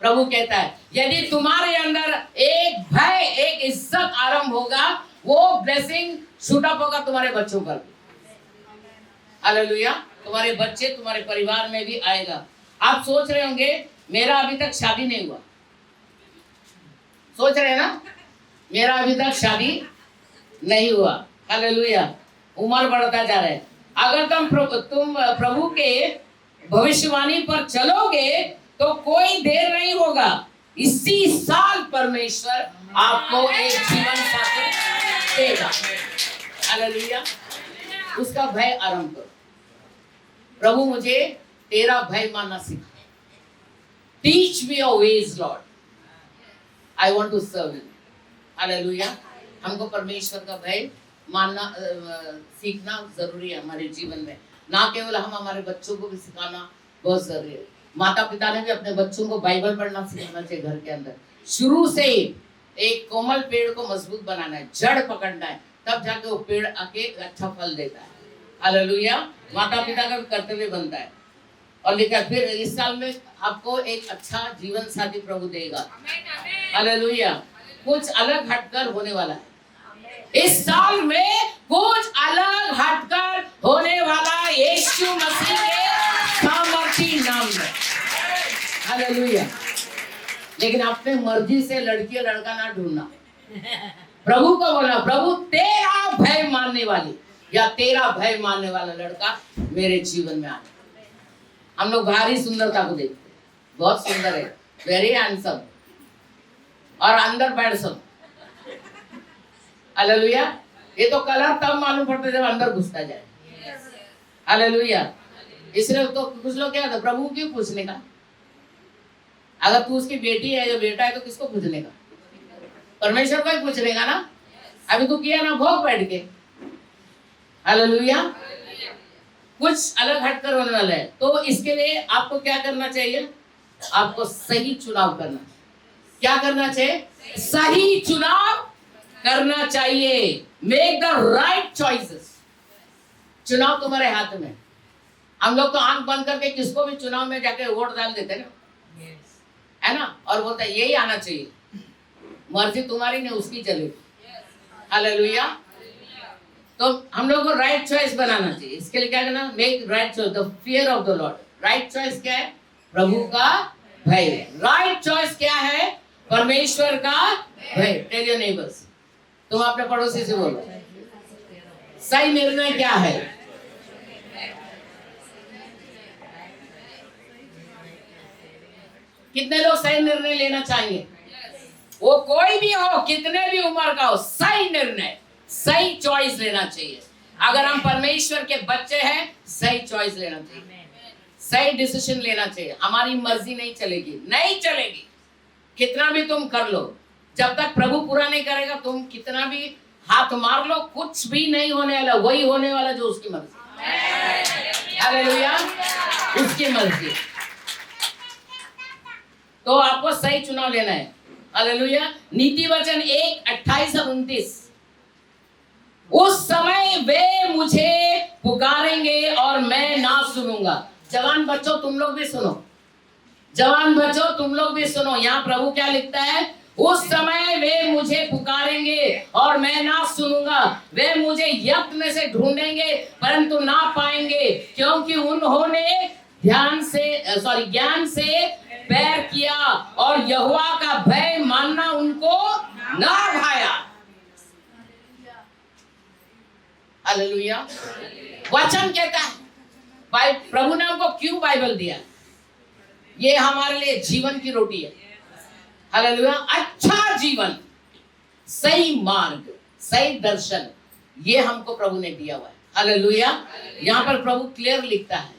प्रभु कहता है यदि तुम्हारे अंदर एक भय, एक इज्जत आरंभ होगा, वो ब्लेसिंग शूट अप होगा तुम्हारे बच्चों पर भी। हालेलुया। तुम्हारे बच्चे, तुम्हारे परिवार में भी आएगा। आप सोच रहे होंगे मेरा अभी तक शादी नहीं हुआ, सोच रहे हैं ना, मेरा अभी तक शादी नहीं हुआ। हालेलुया। उम्र बढ़ता जा रहा है। अगर तुम प्रभु के भविष्यवाणी पर चलोगे तो कोई देर नहीं होगा, इसी साल परमेश्वर आपको एक जीवन साथी देगा। हालेलुया। उसका भय आरंभ करो। प्रभु मुझे तेरा भय मानना सिखा। Teach me your ways lord, I want to serve you. Hallelujah. हमको परमेश्वर का भय मानना सीखना जरूरी है हमारे जीवन में। ना केवल हम, हमारे बच्चों को भी सिखाना बहुत जरूरी है। माता पिता ने भी अपने बच्चों को बाइबल पढ़ना सिखाना चाहिए घर के अंदर। शुरू से ही एक कोमल पेड़ को मजबूत बनाना है, जड़ पकड़ना है, तब जाके वो पेड़ आके अच्छा फल देता है। हालेलुया। माता पिता का कर्तव्य बनता है। और लेकर फिर इस साल में आपको एक अच्छा जीवन साथी प्रभु देगा। हालेलुया। कुछ अलग हटकर होने वाला है इस साल में, कुछ अलग हटकर होने वाला यीशु मसीह के सामर्थी नाम में। हालेलुया। लेकिन अपने मर्जी से लड़की और लड़का ना ढूंढना। प्रभु को बोला, प्रभु तेरा भय मानने वाली या तेरा भय मानने वाला लड़का मेरे जीवन में आने। हम लोग बाहरी सुंदरता को देखते हैं, बहुत सुंदर है, वेरी हैंडसम, और अंदर बैडसम। हालेलुया। ये तो कलर तब मालूम पड़ता है जब अंदर घुसता जाए। हालेलुया। इसलिए तो कुछ लोग क्या, प्रभु क्यों पूछने का? अगर तू उसकी बेटी है या बेटा है तो किसको पूछने का? परमेश्वर को ही पूछने का ना। अभी तू किया ना भोग बैठ के। हालेलुया। कुछ अलग हटकर होने वाला है, तो इसके लिए आपको क्या करना चाहिए? आपको सही चुनाव करना। क्या करना चाहिए? सही चुनाव करना चाहिए। Make the right choices. चुनाव तुम्हारे हाथ में। हम लोग तो आंख बंद करके किसको भी चुनाव में जाके वोट डाल देते ना, है ना, और बोलता है यही आना चाहिए। मर्जी तुम्हारी नहीं, उसकी चलेगी। हालेलुया। तो हम लोग को राइट चॉइस बनाना चाहिए। इसके लिए क्या करना? Make right choice, the fear of the Lord. Right choice क्या है? प्रभु का भय। राइट चॉइस क्या है? परमेश्वर का भय। टेल योर नेबर्स, तुम अपने पड़ोसी से बोलो, सही निर्णय क्या है? कितने लोग सही निर्णय लेना चाहिए? वो कोई भी हो, कितने भी उम्र का हो, सही निर्णय, सही चॉइस लेना चाहिए। अगर हम परमेश्वर के बच्चे हैं, सही चॉइस लेना चाहिए, सही डिसीजन लेना चाहिए। हमारी मर्जी नहीं चलेगी, नहीं चलेगी। कितना भी तुम कर लो, जब तक प्रभु पूरा नहीं करेगा, तुम कितना भी हाथ मार लो, कुछ भी नहीं होने वाला। वही होने वाला जो उसकी मर्जी। हालेलुया। उसकी मर्जी। तो आपको सही चुनाव लेना है। हालेलुया। नीति वचन 1:28-29 उस समय वे मुझे पुकारेंगे और मैं ना सुनूंगा। जवान बच्चों तुम लोग भी सुनो, जवान बच्चों तुम लोग भी सुनो। यहाँ प्रभु क्या लिखता है? उस समय वे मुझे पुकारेंगे और मैं ना सुनूंगा। वे मुझे यत्न से ढूंढेंगे परंतु ना पाएंगे, क्योंकि उन्होंने ज्ञान से बैर किया और यहोवा का भय मानना उनको ना भाया। हालेलुया। वचन कहता है प्रभु ने हमको क्यों बाइबल दिया? ये हमारे लिए जीवन की रोटी है। हालेलुया। अच्छा जीवन, सही मार्ग, सही दर्शन, ये हमको प्रभु ने दिया हुआ है। हालेलुया। यहाँ पर प्रभु क्लियर लिखता है,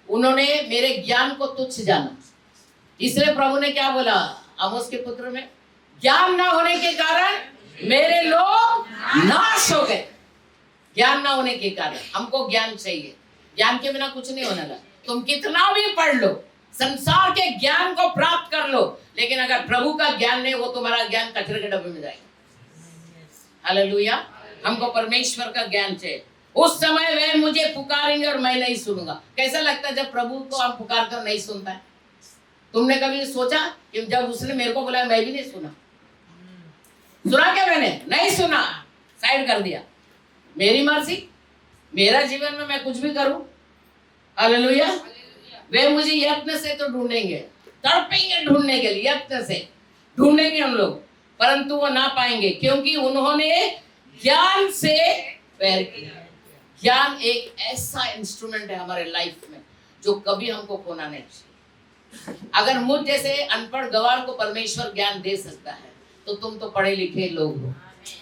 उन्होंने मेरे ज्ञान को तुच्छ जाना। इसलिए प्रभु ने क्या बोला आमोस के पुत्र में, ज्ञान ना होने के कारण मेरे लोग नाश हो गए। ज्ञान ना होने के कारण हमको ज्ञान चाहिए। ज्ञान के बिना कुछ नहीं होने लगा। तुम कितना भी पढ़ लो, संसार के ज्ञान को प्राप्त कर लो, लेकिन अगर प्रभु का ज्ञान नहीं, वो तुम्हारा ज्ञान कचरे के डब्बे में जाएगा। हालेलुया। हमको परमेश्वर का ज्ञान चाहिए। उस समय वे मुझे पुकारेंगे और मैं नहीं सुनूंगा। कैसा लगता है जब प्रभु को हम पुकार कर नहीं सुनता है? तुमने कभी सोचा कि जब उसने मेरे को बुलाया मैं भी नहीं सुना? सुना क्या मैंने? नहीं सुना, साइड कर दिया। मेरी मर्जी, मेरा जीवन में मैं कुछ भी करूं। हालेलुया। वे मुझे यत्न से तो ढूंढेंगे, तड़पेंगे ढूंढने के लिए, यत्न से ढूंढेंगे हम लोग, परंतु वो ना पाएंगे, क्योंकि उन्होंने ज्ञान से बैर किया। ज्ञान एक ऐसा इंस्ट्रूमेंट है हमारे लाइफ में जो कभी हमको खोना नहीं चाहिए। अगर मुझ जैसे अनपढ़ गवार को परमेश्वर ज्ञान दे सकता है, तो तुम तो पढ़े लिखे लोग हो,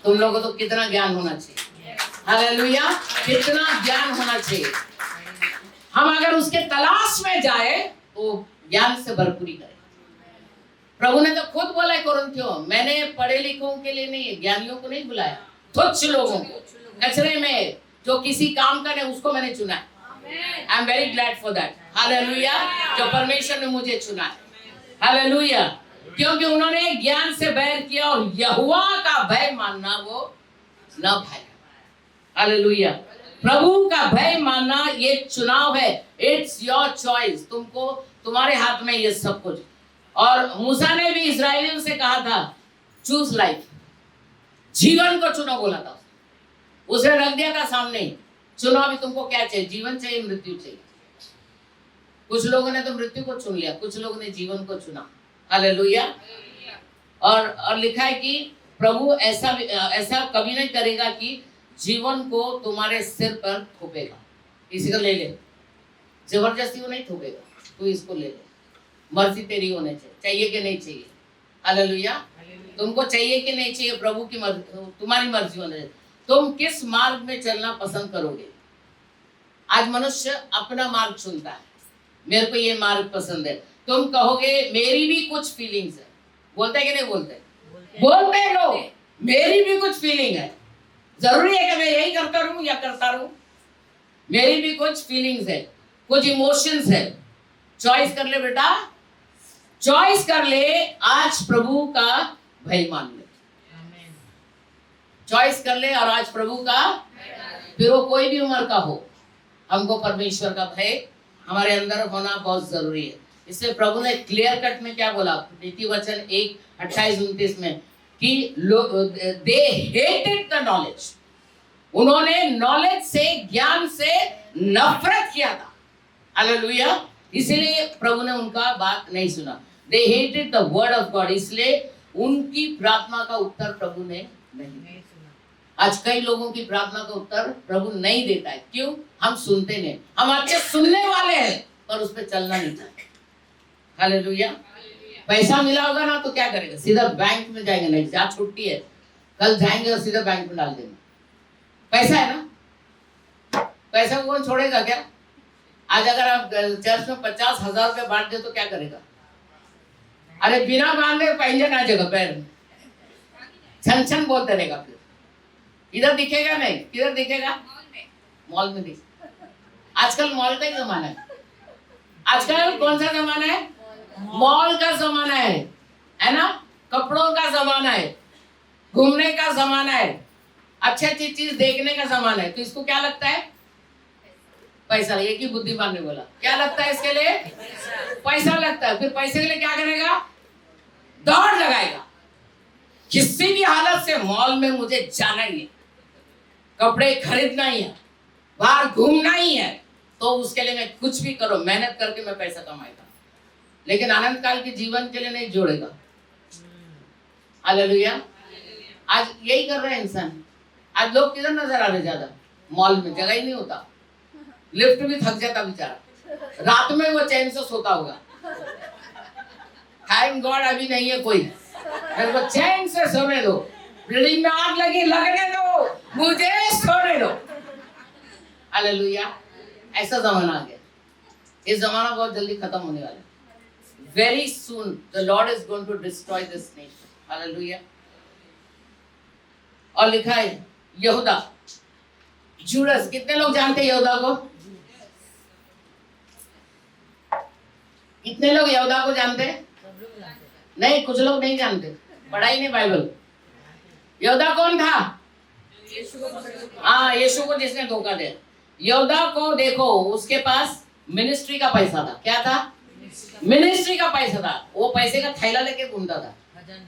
तुम लोगों को तो कितना ज्ञान होना चाहिए। हालेलुया। कितना ज्ञान होना चाहिए। हम अगर उसके तलाश में जाए तो ज्ञान से भरपूरी करें। प्रभु ने तो खुद बोला है कोरिन्थियों, मैंने पढ़े लिखों के लिए नहीं, ज्ञानियों को नहीं बुलाया, तुच्छ लोगों को, कचरे में जो किसी काम का नहीं, उसको मैंने चुना है। I am very glad for that. Hallelujah. जो परमेश्वर ने मुझे चुना है। हालेलुया। क्योंकि उन्होंने ज्ञान से बैर किया और यहोवा का भय मानना वो न भाया। हालेलुया। प्रभु का भय मानना ये चुनाव है। It's your choice. तुमको, तुम्हारे हाथ में ये सब कुछ। और मूसा ने भी इस्राएलियों से कहा था, चूज लाइफ, जीवन को चुनो बोला था। उसने रख दिया था सामने, चुनो अभी तुमको क्या चाहिए, जीवन चाहिए, मृत्यु चाहिए। कुछ लोगों ने तो मृत्यु को चुन लिया, कुछ लोगों ने जीवन को चुना। हालेलुया। और लिखा है कि प्रभु ऐसा कभी नहीं करेगा कि जीवन को तुम्हारे सिर पर थोपेगा। किसी को ले ले, जबरदस्ती वो नहीं थोपेगा, तू इसको ले ले, मर्जी तेरी होनी चाहिए। चाहिए कि नहीं चाहिए? हालेलुया। तुमको चाहिए कि नहीं चाहिए? प्रभु की मर्जी, तुम्हारी मर्जी होनी चाहिए। तुम किस मार्ग में चलना पसंद करोगे? आज मनुष्य अपना मार्ग चुनता है, मेरे को ये मार्ग पसंद है। तुम कहोगे मेरी भी कुछ फीलिंग्स है, बोलते है कि नहीं बोलते? बोलते लोग, मेरी भी कुछ फीलिंग है। जरूरी है कि मैं यही करता रहूं या करता रहूं? मेरी भी कुछ फीलिंग्स है, कुछ इमोशंस है। चॉइस कर ले बेटा, चॉइस कर ले। आज प्रभु का भय मान ले, चॉइस कर ले और आज प्रभु का, फिर वो कोई भी उम्र का हो, हमको परमेश्वर का भय हमारे अंदर होना बहुत जरूरी है। इसलिए प्रभु ने क्लियर कट में क्या बोला, नीति वचन 1:28-29 में, कि दे हेटेड द नॉलेज। उन्होंने नॉलेज से, ज्ञान से नफरत किया था। हालेलुया। इसलिए प्रभु ने उनका बात नहीं सुना। They hated the word of God. इसलिए उनकी प्रार्थना का उत्तर प्रभु ने नहीं सुना। आज कई लोगों की प्रार्थना का उत्तर प्रभु नहीं देता है। क्यों? हम सुनते नहीं। हम अच्छे सुनने वाले हैं पर उस पर चलना नहीं चाहते। हालेलुया। पैसा मिला होगा ना तो क्या करेगा? सीधा बैंक में जाएंगे, नहीं आज छुट्टी है, कल जाएंगे और सीधा बैंक में डाल देंगे। पैसा है ना, पैसा को कौन छोड़ेगा क्या? आज अगर आप चर्च में 50,000 रुपये बांट दे तो क्या करेगा? अरे बिना बांधे पैंजन आ जाएगा पैर में, छन छन बोलते रहेगा। फिर इधर दिखेगा नहीं, किधर दिखेगा? मॉल में दिखेगा। आजकल मॉल का ही जमाना है। आजकल कौन सा जमाना है? मॉल का जमाना है ना? कपड़ों का जमाना है, घूमने का जमाना है, अच्छी अच्छी चीज देखने का जमाना है। तो इसको क्या लगता है? पैसा। एक ही बुद्धिमान ने बोला, क्या लगता है इसके लिए? पैसा लगता है। फिर पैसे के लिए क्या करेगा? दौड़ लगाएगा। किसी भी हालत से मॉल में मुझे जाना ही है, कपड़े खरीदना ही है, बाहर घूमना ही है, तो उसके लिए मैं कुछ भी करो, मेहनत करके मैं पैसा कमाएगा। लेकिन अनंत काल के जीवन के लिए नहीं जोड़ेगा। हालेलुया। आज यही कर रहे हैं इंसान। आज लोग किधर नजर आ रहे ज्यादा? मॉल में जगह ही नहीं होता, लिफ्ट भी थक जाता बेचारा, रात में वो चैन से सोता होगा। थैंक गॉड अभी नहीं है कोई, मेरे को चैन से सोने दो, बिल्डिंग में आग लगी लगने दो, मुझे सोने दो। हालेलुया। ऐसा जमाना आ गया। ये जमाना बहुत जल्दी खत्म होने वाला है। Very soon the Lord is going to destroy this nation. Hallelujah. और लिखा है यहूदा, जूडस। कितने लोग जानते हैं यहूदा को? कितने लोग यहूदा को जानते हैं? नहीं, कुछ लोग नहीं जानते, पढ़ा ही नहीं बाइबल। यहूदा कौन था? हाँ, यीशु को जिसने धोखा दिया। यहूदा को देखो, उसके पास मिनिस्ट्री का पैसा था। क्या था? मिनिस्ट्री का पैसा था। वो पैसे का थैला लेके घूमता था।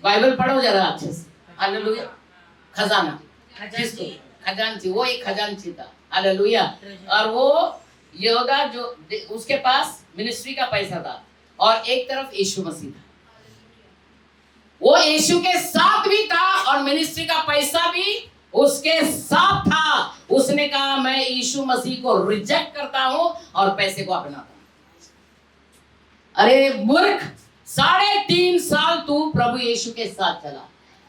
बाइबल पढ़ो जरा अच्छे से। हालेलुया। खजाना, जिसको खजांची, वो एक खजांची था। हालेलुया। और वो यहूदा जो उसके पास मिनिस्ट्री का पैसा था और एक तरफ यीशु मसीह था। वो यीशु के साथ भी था और मिनिस्ट्री का पैसा भी उसके साथ था। उसने कहा मैं यीशु मसीह को रिजेक्ट करता हूं और पैसे को अपनाता हूं। अरे मूर्ख, 3.5 साल तू प्रभु यीशु के साथ चला,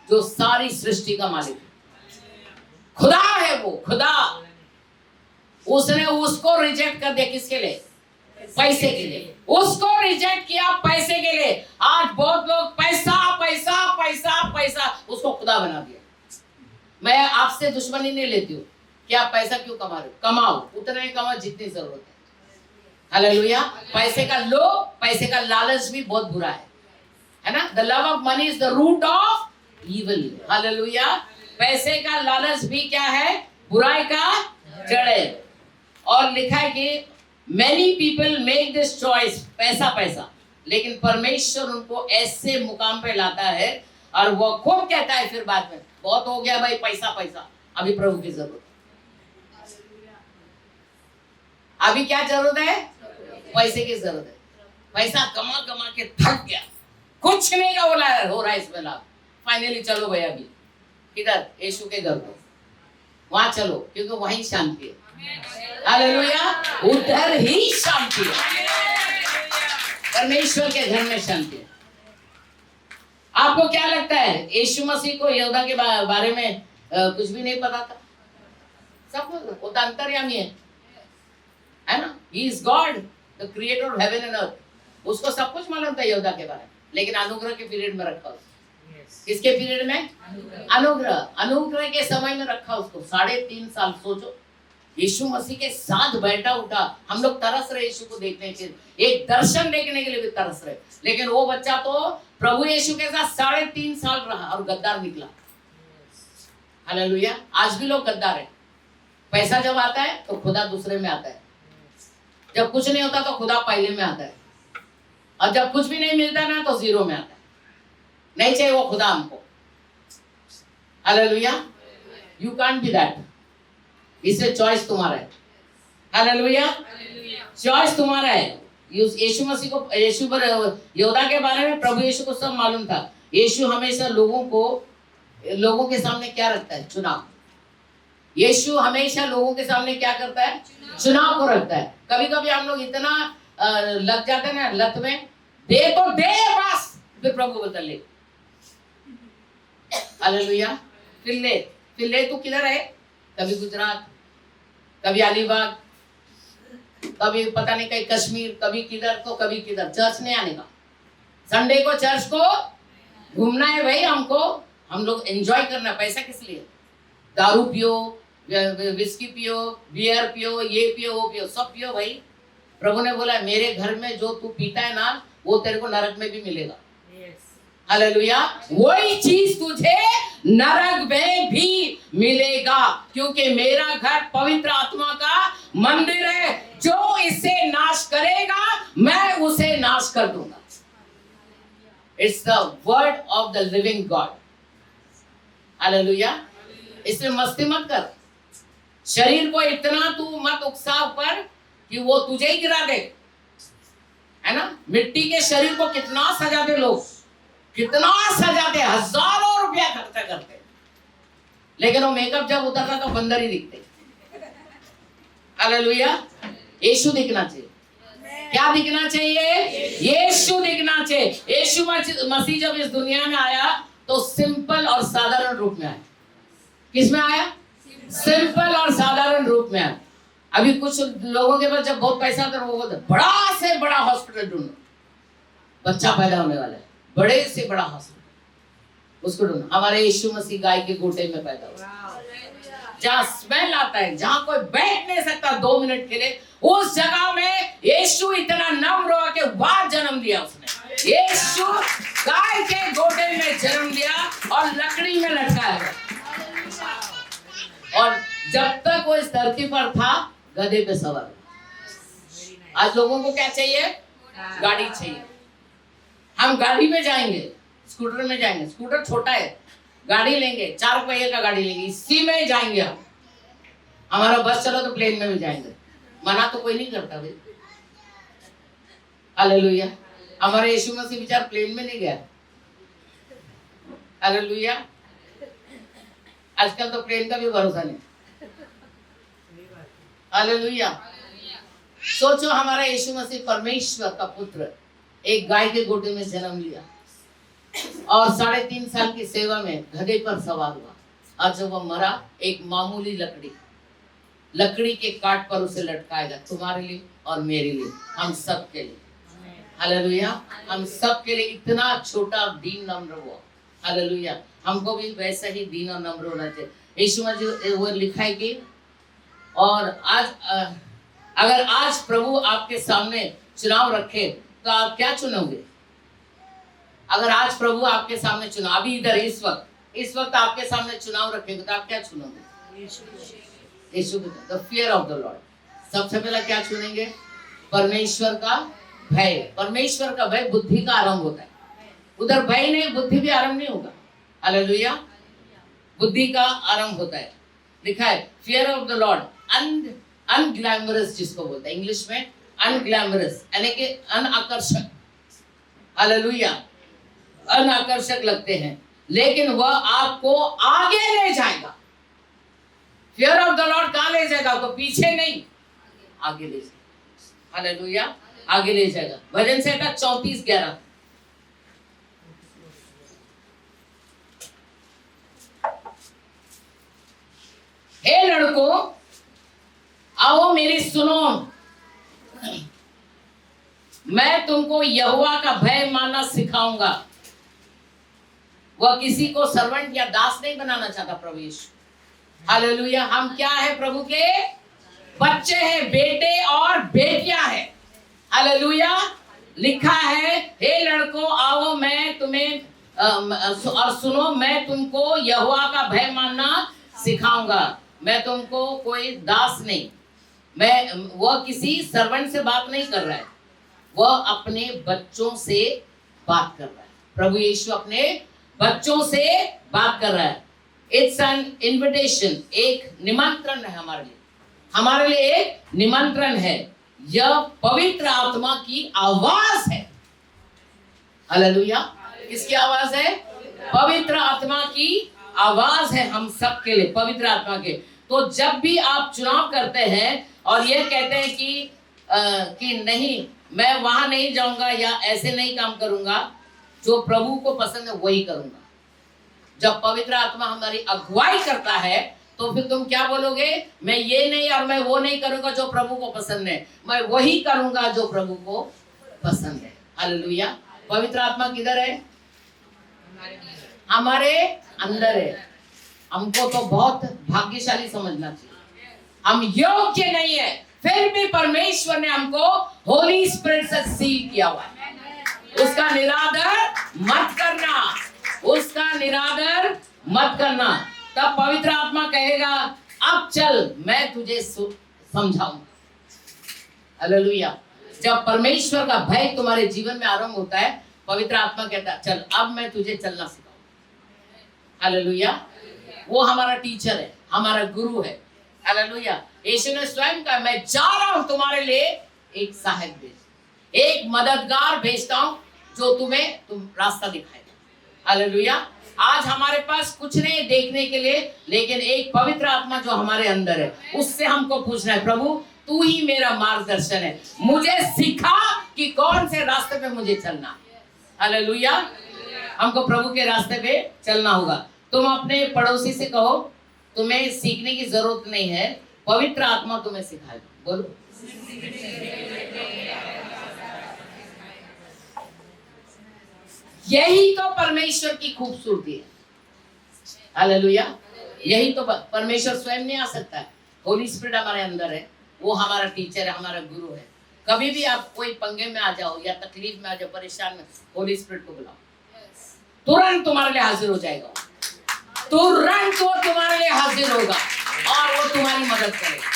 जो सारी सृष्टि का मालिक है, खुदा है वो खुदा। उसने उसको रिजेक्ट कर दिया। किसके लिए? पैसे के लिए। उसको रिजेक्ट किया पैसे के लिए। आज बहुत लोग पैसा पैसा पैसा पैसा, उसको खुदा बना दिया। मैं आपसे दुश्मनी नहीं लेती हूँ कि आप पैसा क्यों कमा रहे हो, कमाओ, उतना ही कमाओ जितनी जरूरत है। हालेलुया। पैसे का लोभ, पैसे का लालच भी बहुत बुरा है ना? The love of money is the root of evil. Hallelujah. पैसे का लालच भी क्या है? बुराई का जड़ है। और लिखा है कि many people make this choice, पैसा पैसा, लेकिन परमेश्वर उनको ऐसे मुकाम पे लाता है और वो खुद कहता है फिर बाद में, बहुत हो गया भाई पैसा पैसा, अभी प्रभु की जरूरत है। अभी क्या जरूरत है? पैसे की जरूरत है। पैसा कमा कमा के थक गया, कुछ नहीं का बोला हो रहा है इसमें लाभ। फाइनली चलो भैया, अभी किधर? यीशु के घर को, वहां चलो, क्योंकि वहीं शांति है। हालेलुया। उधर ही शांति है, परमेश्वर के घर में शांति है। आपको क्या लगता है यीशु मसीह को यहूदा के बारे में कुछ भी नहीं पता था? सब वो तो अंतर्यामी है ना? He is God, the creator of heaven and earth. उसको सब कुछ मालूम था यहूदा के बारे में, लेकिन अनुग्रह के पीरियड में रखा उसको। किसके पीरियड में? अनुग्रह के समय में रखा उसको। 3.5 साल। सोचो, यीशु मसीह के साथ बैठा उठा। हम लोग तरस रहे यीशु को देखने के लिए, एक दर्शन देखने के लिए भी तरस रहे, लेकिन वो बच्चा तो प्रभु यीशु के साथ 3.5 साल रहा और गद्दार निकला। हालेलुया। आज भी लोग गद्दार है। पैसा जब आता है तो खुदा दूसरे में आता है, जब कुछ नहीं होता तो खुदा पहले में आता है, और जब कुछ भी नहीं मिलता ना तो जीरो में आता है। नहीं चाहिए वो खुदा हमको। Hallelujah. You can't be that. इसलिए चॉइस तुम्हारा है। हालेलुया। चॉइस तुम्हारा है। यीशु मसीह को, यीशु पर यहूदा के बारे में प्रभु यीशु को सब मालूम था। यीशु हमेशा लोगों के सामने क्या रखता है? चुनाव। यीशु हमेशा लोगों के सामने क्या करता है? चुनाव को रखता है। कभी कभी हम लोग इतना लग जाते हैं ना लत में, दे तो दे बस, फिर प्रभु बदल ले। हालेलुया। फिर ले तू किधर है? कभी गुजरात, कभी अलीबाग, कभी पता नहीं कहीं कश्मीर, कभी किधर तो कभी किधर। चर्च नहीं आने का। संडे को चर्च को घूमना है भाई हमको, हम लोग एंजॉय करना। पैसा किस लिए? दारू पियो, विस्की पियो, बियर पियो, ये पियो वो पियो, सब पियो भाई। प्रभु ने बोला मेरे घर में जो तू पीता है ना, वो तेरे को नरक में भी मिलेगा। हालेलुया। वही चीज तुझे नरक में भी मिलेगा, क्योंकि मेरा घर पवित्र आत्मा का मंदिर है। जो इसे नाश करेगा मैं उसे नाश कर दूंगा। It's the word of the living God. Hallelujah. इसमें मस्ती मत कर। शरीर को इतना तू मत उकसा ऊपर कि वो तुझे ही गिरा दे, है ना। मिट्टी के शरीर को कितना सजाते लोग, कितना सजाते, हजारों रुपया खर्चा करते, लेकिन वो मेकअप जब उतरता तो बंदर ही दिखते। हालेलुया। यीशु दिखना चाहिए। क्या दिखना चाहिए? यीशु दिखना चाहिए। यीशु मसीह जब इस दुनिया में आया तो सिंपल और साधारण रूप में आया। किस में आया? सिंपल और साधारण रूप में आया। अभी कुछ लोगों के पास जब बहुत पैसा था वो बड़ा से बड़ा हॉस्पिटल ढूंढो, बच्चा पैदा होने वाला है, बड़े से बड़ा हॉस्पिटल उसको ढूंढो। हमारे यीशु मसीह गाय के गोटे में पैदा हुआ, जहाँ स्मेल आता है, जहाँ कोई बैठ नहीं सकता 2 मिनट के लिए, उस जगह में यीशु इतना नम्र हुआ के बाद जन्म दिया उसने। यीशु गाय के गोटे में जन्म दिया और लकड़ी में लटकाया गया। और जब तक वो इस धरती पर था गधे पे सवार। आज लोगों को क्या चाहिए? गाड़ी चाहिए। हम गाड़ी में जाएंगे, स्कूटर में जाएंगे, स्कूटर छोटा है, गाड़ी लेंगे 4 पहिए का गाड़ी लेंगे, इसी में जाएंगे हम। हमारा बस चलो तो प्लेन में भी जाएंगे, मना तो कोई नहीं करता भाई। हालेलुया। हमारे यीशु मसीह बेचारा प्लेन में नहीं गया। हालेलुया। आजकल तो प्लेन का भी भरोसा नहीं। हालेलुया। सोचो हमारा यीशु मसीह परमेश्वर का पुत्र एक गाय के गोटे में जन्म लिया और 3.5 साल की सेवा में गधे पर सवार हुआ, और जब वह मरा एक मामूली लकड़ी के काट पर उसे लटकाएगा, तुम्हारे लिए और मेरे लिए, हम सब के लिए। हालेलुया। हम सब के लिए इतना छोटा दीन नम्र हुआ। हालेलुया। हमको भी वैसा ही दीन और नम्र होना चाहिए। यीशु मसीह वो लिखा है कि और आज अगर आज प्रभु आपके सामने चुनाव रखे तो आप क्या चुनोगे? अगर आज प्रभु आपके सामने चुनाव, अभी इधर इस वक्त आपके सामने चुनाव रखेंगे तो आप क्या चुनोगे? यीशु को, the fear of the Lord. सबसे पहला क्या चुनेंगे? परमेश्वर का भय। परमेश्वर का भय बुद्धि का आरंभ होता है। उधर भय नहीं, बुद्धि भी आरंभ नहीं होगा। हालेलुया। बुद्धि का आरंभ होता है। लिखा है फियर ऑफ द लॉर्ड, अनग्लैमरस जिसको बोलते हैं इंग्लिश में, अनग्लैमरस यानी कि अनाकर्षक। हालेलुया। अनाकर्षक लगते हैं, लेकिन वह आपको आगे ले जाएगा। फियर ऑफ द लॉर्ड कहाँ ले जाएगा आपको? पीछे नहीं, आगे ले जाएगा। हालेलुया। आगे ले जाएगा। भजन संहिता 34:11। हे लड़कों आओ मेरी सुनो, मैं तुमको यहोवा का भय मानना सिखाऊंगा। वह किसी को सर्वेंट या दास नहीं बनाना चाहता प्रभु यीशु। हालेलुया। हम क्या है? प्रभु के बच्चे हैं, बेटे और बेटियां हैं। हालेलुया। लिखा है हे लड़कों आओ मैं तुम्हें और सुनो, मैं तुमको यहोवा का भय मानना सिखाऊंगा। मैं तुमको कोई दास नहीं, वह किसी सर्वेंट से बात नहीं कर रहा है, वह अपने बच्चों से बात कर रहा है। प्रभु यीशु अपने बच्चों से बात कर रहा है। इट्स एन इन्विटेशन, एक निमंत्रण है हमारे लिए एक निमंत्रण है। यह पवित्र आत्मा की आवाज है। हालेलुया। किसकी आवाज है? पवित्र आत्मा की आवाज है हम सब के लिए, पवित्र आत्मा के। तो जब भी आप चुनाव करते हैं और ये कहते हैं कि नहीं मैं वहां नहीं जाऊंगा या ऐसे नहीं काम करूंगा, जो प्रभु को पसंद है वही करूंगा। जब पवित्र आत्मा हमारी अगुवाई करता है तो फिर तुम क्या बोलोगे? मैं ये नहीं और मैं वो नहीं करूंगा जो प्रभु को पसंद है, मैं वही करूंगा जो प्रभु को पसंद है। हालेलुया। पवित्र आत्मा किधर है? हमारे अंदर है। हमको तो बहुत भाग्यशाली समझना चाहिए। हम योग्य नहीं है, फिर भी परमेश्वर ने हमको होली स्पिरिट से सील किया हुआ है। उसका निरादर मत करना, उसका निरादर मत करना। तब पवित्र आत्मा कहेगा अब चल मैं तुझे समझाऊंगा। हालेलुया। जब परमेश्वर का भय तुम्हारे जीवन में आरंभ होता है, पवित्र आत्मा कहता है चल अब मैं तुझे चलना सिखाऊंगा। हालेलुया। वो हमारा टीचर है, हमारा गुरु है। हालेलुया। यीशु ने स्वयं कहा मैं जा रहा हूं तुम्हारे लिए एक सहायक भेज। एक मददगार भेजता हूं जो तुम रास्ता दिखाएगा। हालेलुया। आज हमारे पास कुछ नहीं देखने के लिए, लेकिन एक पवित्र आत्मा जो हमारे अंदर है, उससे हमको पूछना है, प्रभु तू ही मेरा मार्गदर्शन है, मुझे सिखा कि कौन से रास्ते पे मुझे चलना है। हालेलुया। हमको प्रभु के रास्ते पे चलना होगा। तुम अपने पड़ोसी से कहो, तुम्हें सीखने की जरूरत नहीं है, पवित्र आत्मा तुम्हें सिखाएगा। बोलो। यही तो परमेश्वर की खूबसूरती है। हालेलुया। यही तो परमेश्वर स्वयं नहीं आ सकता है। होली स्पिरिट हमारे अंदर है, वो हमारा टीचर है, हमारा गुरु है। कभी भी आप कोई पंगे में आ जाओ या तकलीफ में आ जाओ, परेशान में, होली स्पिरिट को बुलाओ, तुरंत तुम्हारे लिए हाजिर हो जाएगा। तुरंत वो तुम्हारे लिए हाजिर होगा और वो तुम्हारी मदद करेगा।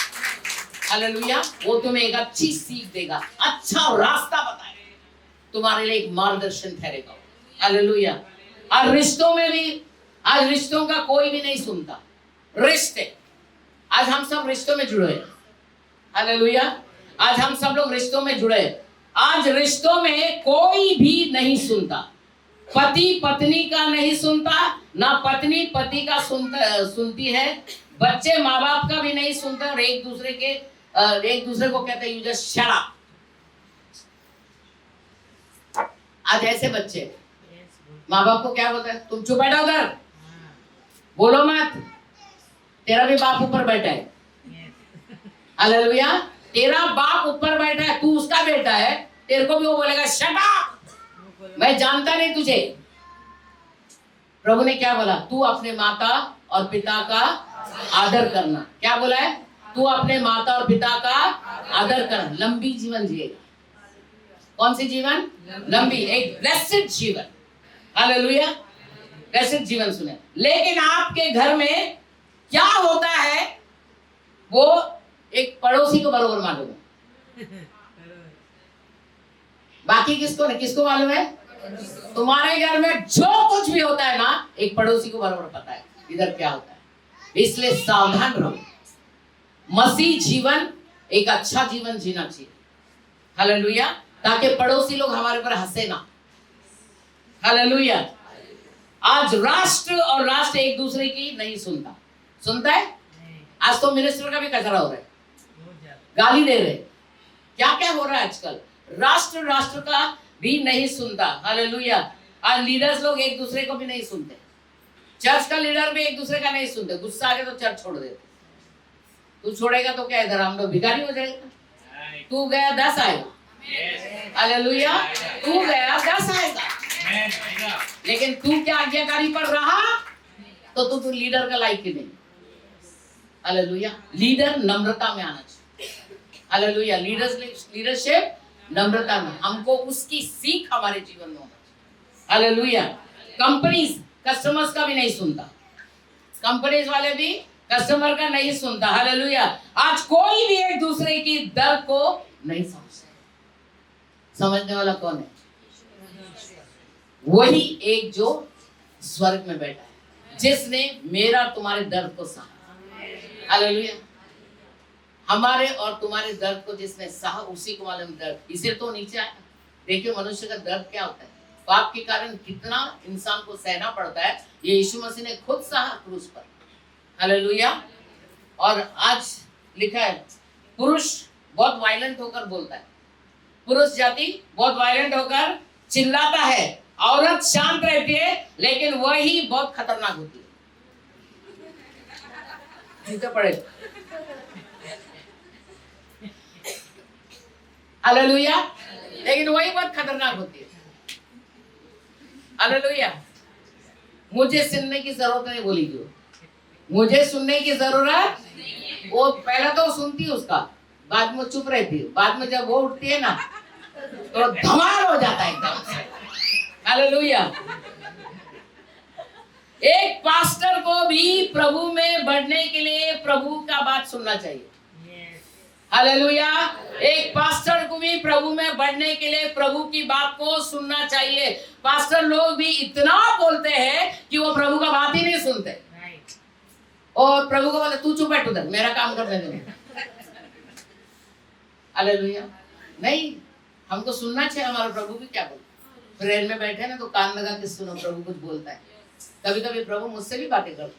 हालेलुया। वो तुम्हें एक अच्छी सीख देगा, अच्छा रास्ता बताएगा, तुम्हारे लिए एक मार्गदर्शन ठहरेगा। हालेलुया। और रिश्तों में भी, आज रिश्तों का कोई भी नहीं सुनता। रिश्ते, आज हम सब रिश्तों में जुड़े हैं। हालेलुया। आज हम सब लोग रिश्तों में जुड़े हैं। आज रिश्तों में कोई भी नहीं सुनता। पति पत्नी का नहीं सुनता, ना पत्नी पति का सुनती है। बच्चे माँ बाप का भी नहीं सुनते और एक दूसरे को कहते हैं, यू जस्ट शट अप। आज ऐसे बच्चे माँ बाप को क्या बोलते हैं, तुम चुप बैठो उधर, बोलो मत, तेरा भी बाप ऊपर बैठा है। हालेलुया। तेरा बाप ऊपर बैठा है, तू उसका बेटा है, तेरे को भी वो बोलेगा शट अप, मैं जानता नहीं तुझे। प्रभु ने क्या बोला, तू अपने माता और पिता का आदर करना। क्या बोला है, तू अपने माता और पिता का आदर करना, लंबी जीवन जिएगा। कौन सी जीवन? लंबी, एक ब्लेस्ड जीवन। हालेलुया। ब्लेस्ड जीवन सुने। लेकिन आपके घर में क्या होता है, वो एक पड़ोसी को बरोबर मालूम है, बाकी किसको मालूम है? तुम्हारे घर में जो कुछ भी होता है ना, एक पड़ोसी को बराबर पता है इधर क्या होता है। इसलिए सावधान रहो। मसीह जीवन एक अच्छा जीवन जीना चाहिए। हालेलुया। ताकि पड़ोसी लोग हमारे ऊपर हंसे ना। हालेलुया। आज राष्ट्र और राष्ट्र एक दूसरे की नहीं सुनता है। आज तो मिनिस्टर का भी कचरा हो रहा है, गाली दे रहे, क्या क्या हो रहा है आजकल। राष्ट्र का भी नहीं सुनता। हालेलुया। आज लीडर्स लोग एक दूसरे को भी नहीं सुनते। चर्च का लीडर भी एक दूसरे का नहीं सुनते। गुस्सा आ गया तो चर्च छोड़ देते। तू छोड़ेगा तो क्या इधर हम लोग भिखारी हो जाएगा। तू गया 10 आएगा। हालेलुया। तू गया 10 आएगा। लेकिन तू क्या आज्ञाकारी पर रहा तो तू लीडर का लायक ही नहीं। हालेलुया। लीडर नम्रता में आना चाहिए। हालेलुया। लीडरशिप नम्रता में, हमको उसकी सीख हमारे जीवन में होना चाहिए। हालेलुया। कंपनीज कस्टमर्स का भी नहीं सुनता, कंपनीज वाले भी कस्टमर का नहीं सुनता। हालेलुया। आज कोई भी एक दूसरे की दर्द को नहीं समझने वाला कौन है? वही एक जो स्वर्ग में बैठा है, जिसने मेरा तुम्हारे दर्द को सहा। हालेलुया। हमारे और तुम्हारे दर्द को जिसने सहा, उसी को मालूम दर्द। इसे तो नीचे आया। देखिए मनुष्य का दर्द क्या होता है, पाप के कारण कितना इंसान को सहना पड़ता है। ये यीशु मसीह ने खुद सहा क्रूस पर। हालेलुया। और आज लिखा है, पुरुष बहुत वायलेंट होकर बोलता है, पुरुष जाति बहुत वायलेंट होकर चिल्लाता है, औरत शांत रहती है, लेकिन वही बहुत खतरनाक होती है। जूते पड़े। हालेलुया। लेकिन वही बहुत खतरनाक होती है। हालेलुया। मुझे सुनने की जरूरत नहीं बोली जो, मुझे सुनने की जरूरत, वो पहले तो सुनती है उसका, बाद में चुप रहती है, बाद में जब वो उठती है ना तो धमाल हो जाता है एकदम से। हालेलुया। एक पास्टर को भी प्रभु में बढ़ने के लिए प्रभु का बात सुनना चाहिए। हालेलुया। एक पास्टर को भी प्रभु में बढ़ने के लिए प्रभु की बात को सुनना चाहिए। पास्टर लोग भी इतना बोलते हैं कि वो प्रभु का बात ही नहीं सुनते, और प्रभु को बोलते तू चुप बैठ उधर, मेरा काम करने दे। हालेलुया। नहीं, हमको सुनना चाहिए हमारा प्रभु भी क्या बोलता है। प्रेयर में बैठे ना तो कान लगा के सुनो, प्रभु कुछ बोलता है। कभी कभी प्रभु मुझसे भी बातें करते,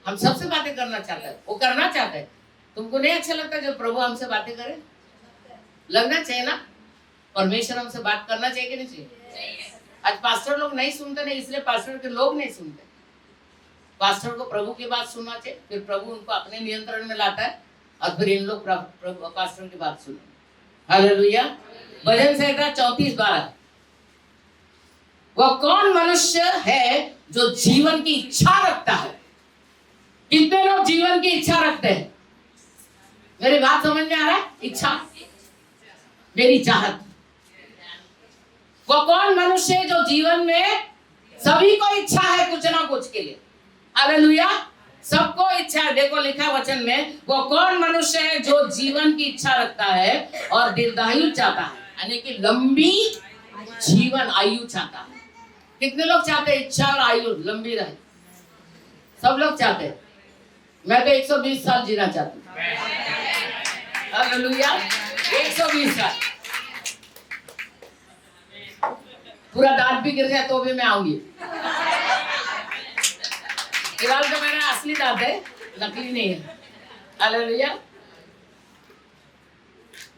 हम सबसे बातें करना चाहता है, वो करना चाहता है। तुमको नहीं अच्छा लगता जब प्रभु हमसे बातें करे? लगना चाहिए ना, परमेश्वर हमसे बात करना चाहिए कि नहीं चाहिए? आज पास्टर लोग नहीं सुनते, नहीं इसलिए पास्टर के लोग नहीं सुनते। पास्टर को प्रभु की बात सुनना चाहिए, फिर प्रभु उनको अपने नियंत्रण में लाता है और फिर इन लोग प्रभु पास्टर की बात सुनेंगे। हालेलुया। भजन संहिता 34:12, वह कौन मनुष्य है जो जीवन की इच्छा रखता है? कितने लोग जीवन की इच्छा रखते हैं? मेरी बात समझ में आ रहा है? इच्छा, मेरी चाहत। वह कौन मनुष्य है जो जीवन में, सभी को इच्छा है कुछ ना कुछ के लिए। हालेलुया। सबको इच्छा है। देखो लिखा वचन में, वो कौन मनुष्य है जो जीवन की इच्छा रखता है और दीर्घायु चाहता है, यानी कि लंबी जीवन आयु चाहता है। कितने लोग चाहते हैं इच्छा और आयु लंबी रहे? सब लोग चाहते हैं। मैं तो 120 साल जीना चाहती हूँ। हालेलुया। 120 साल, पूरा दांत भी गिर जाए तो भी मैं आऊंगी। फिलहाल तो मेरा असली दांत है, नकली नहीं है। हालेलुया।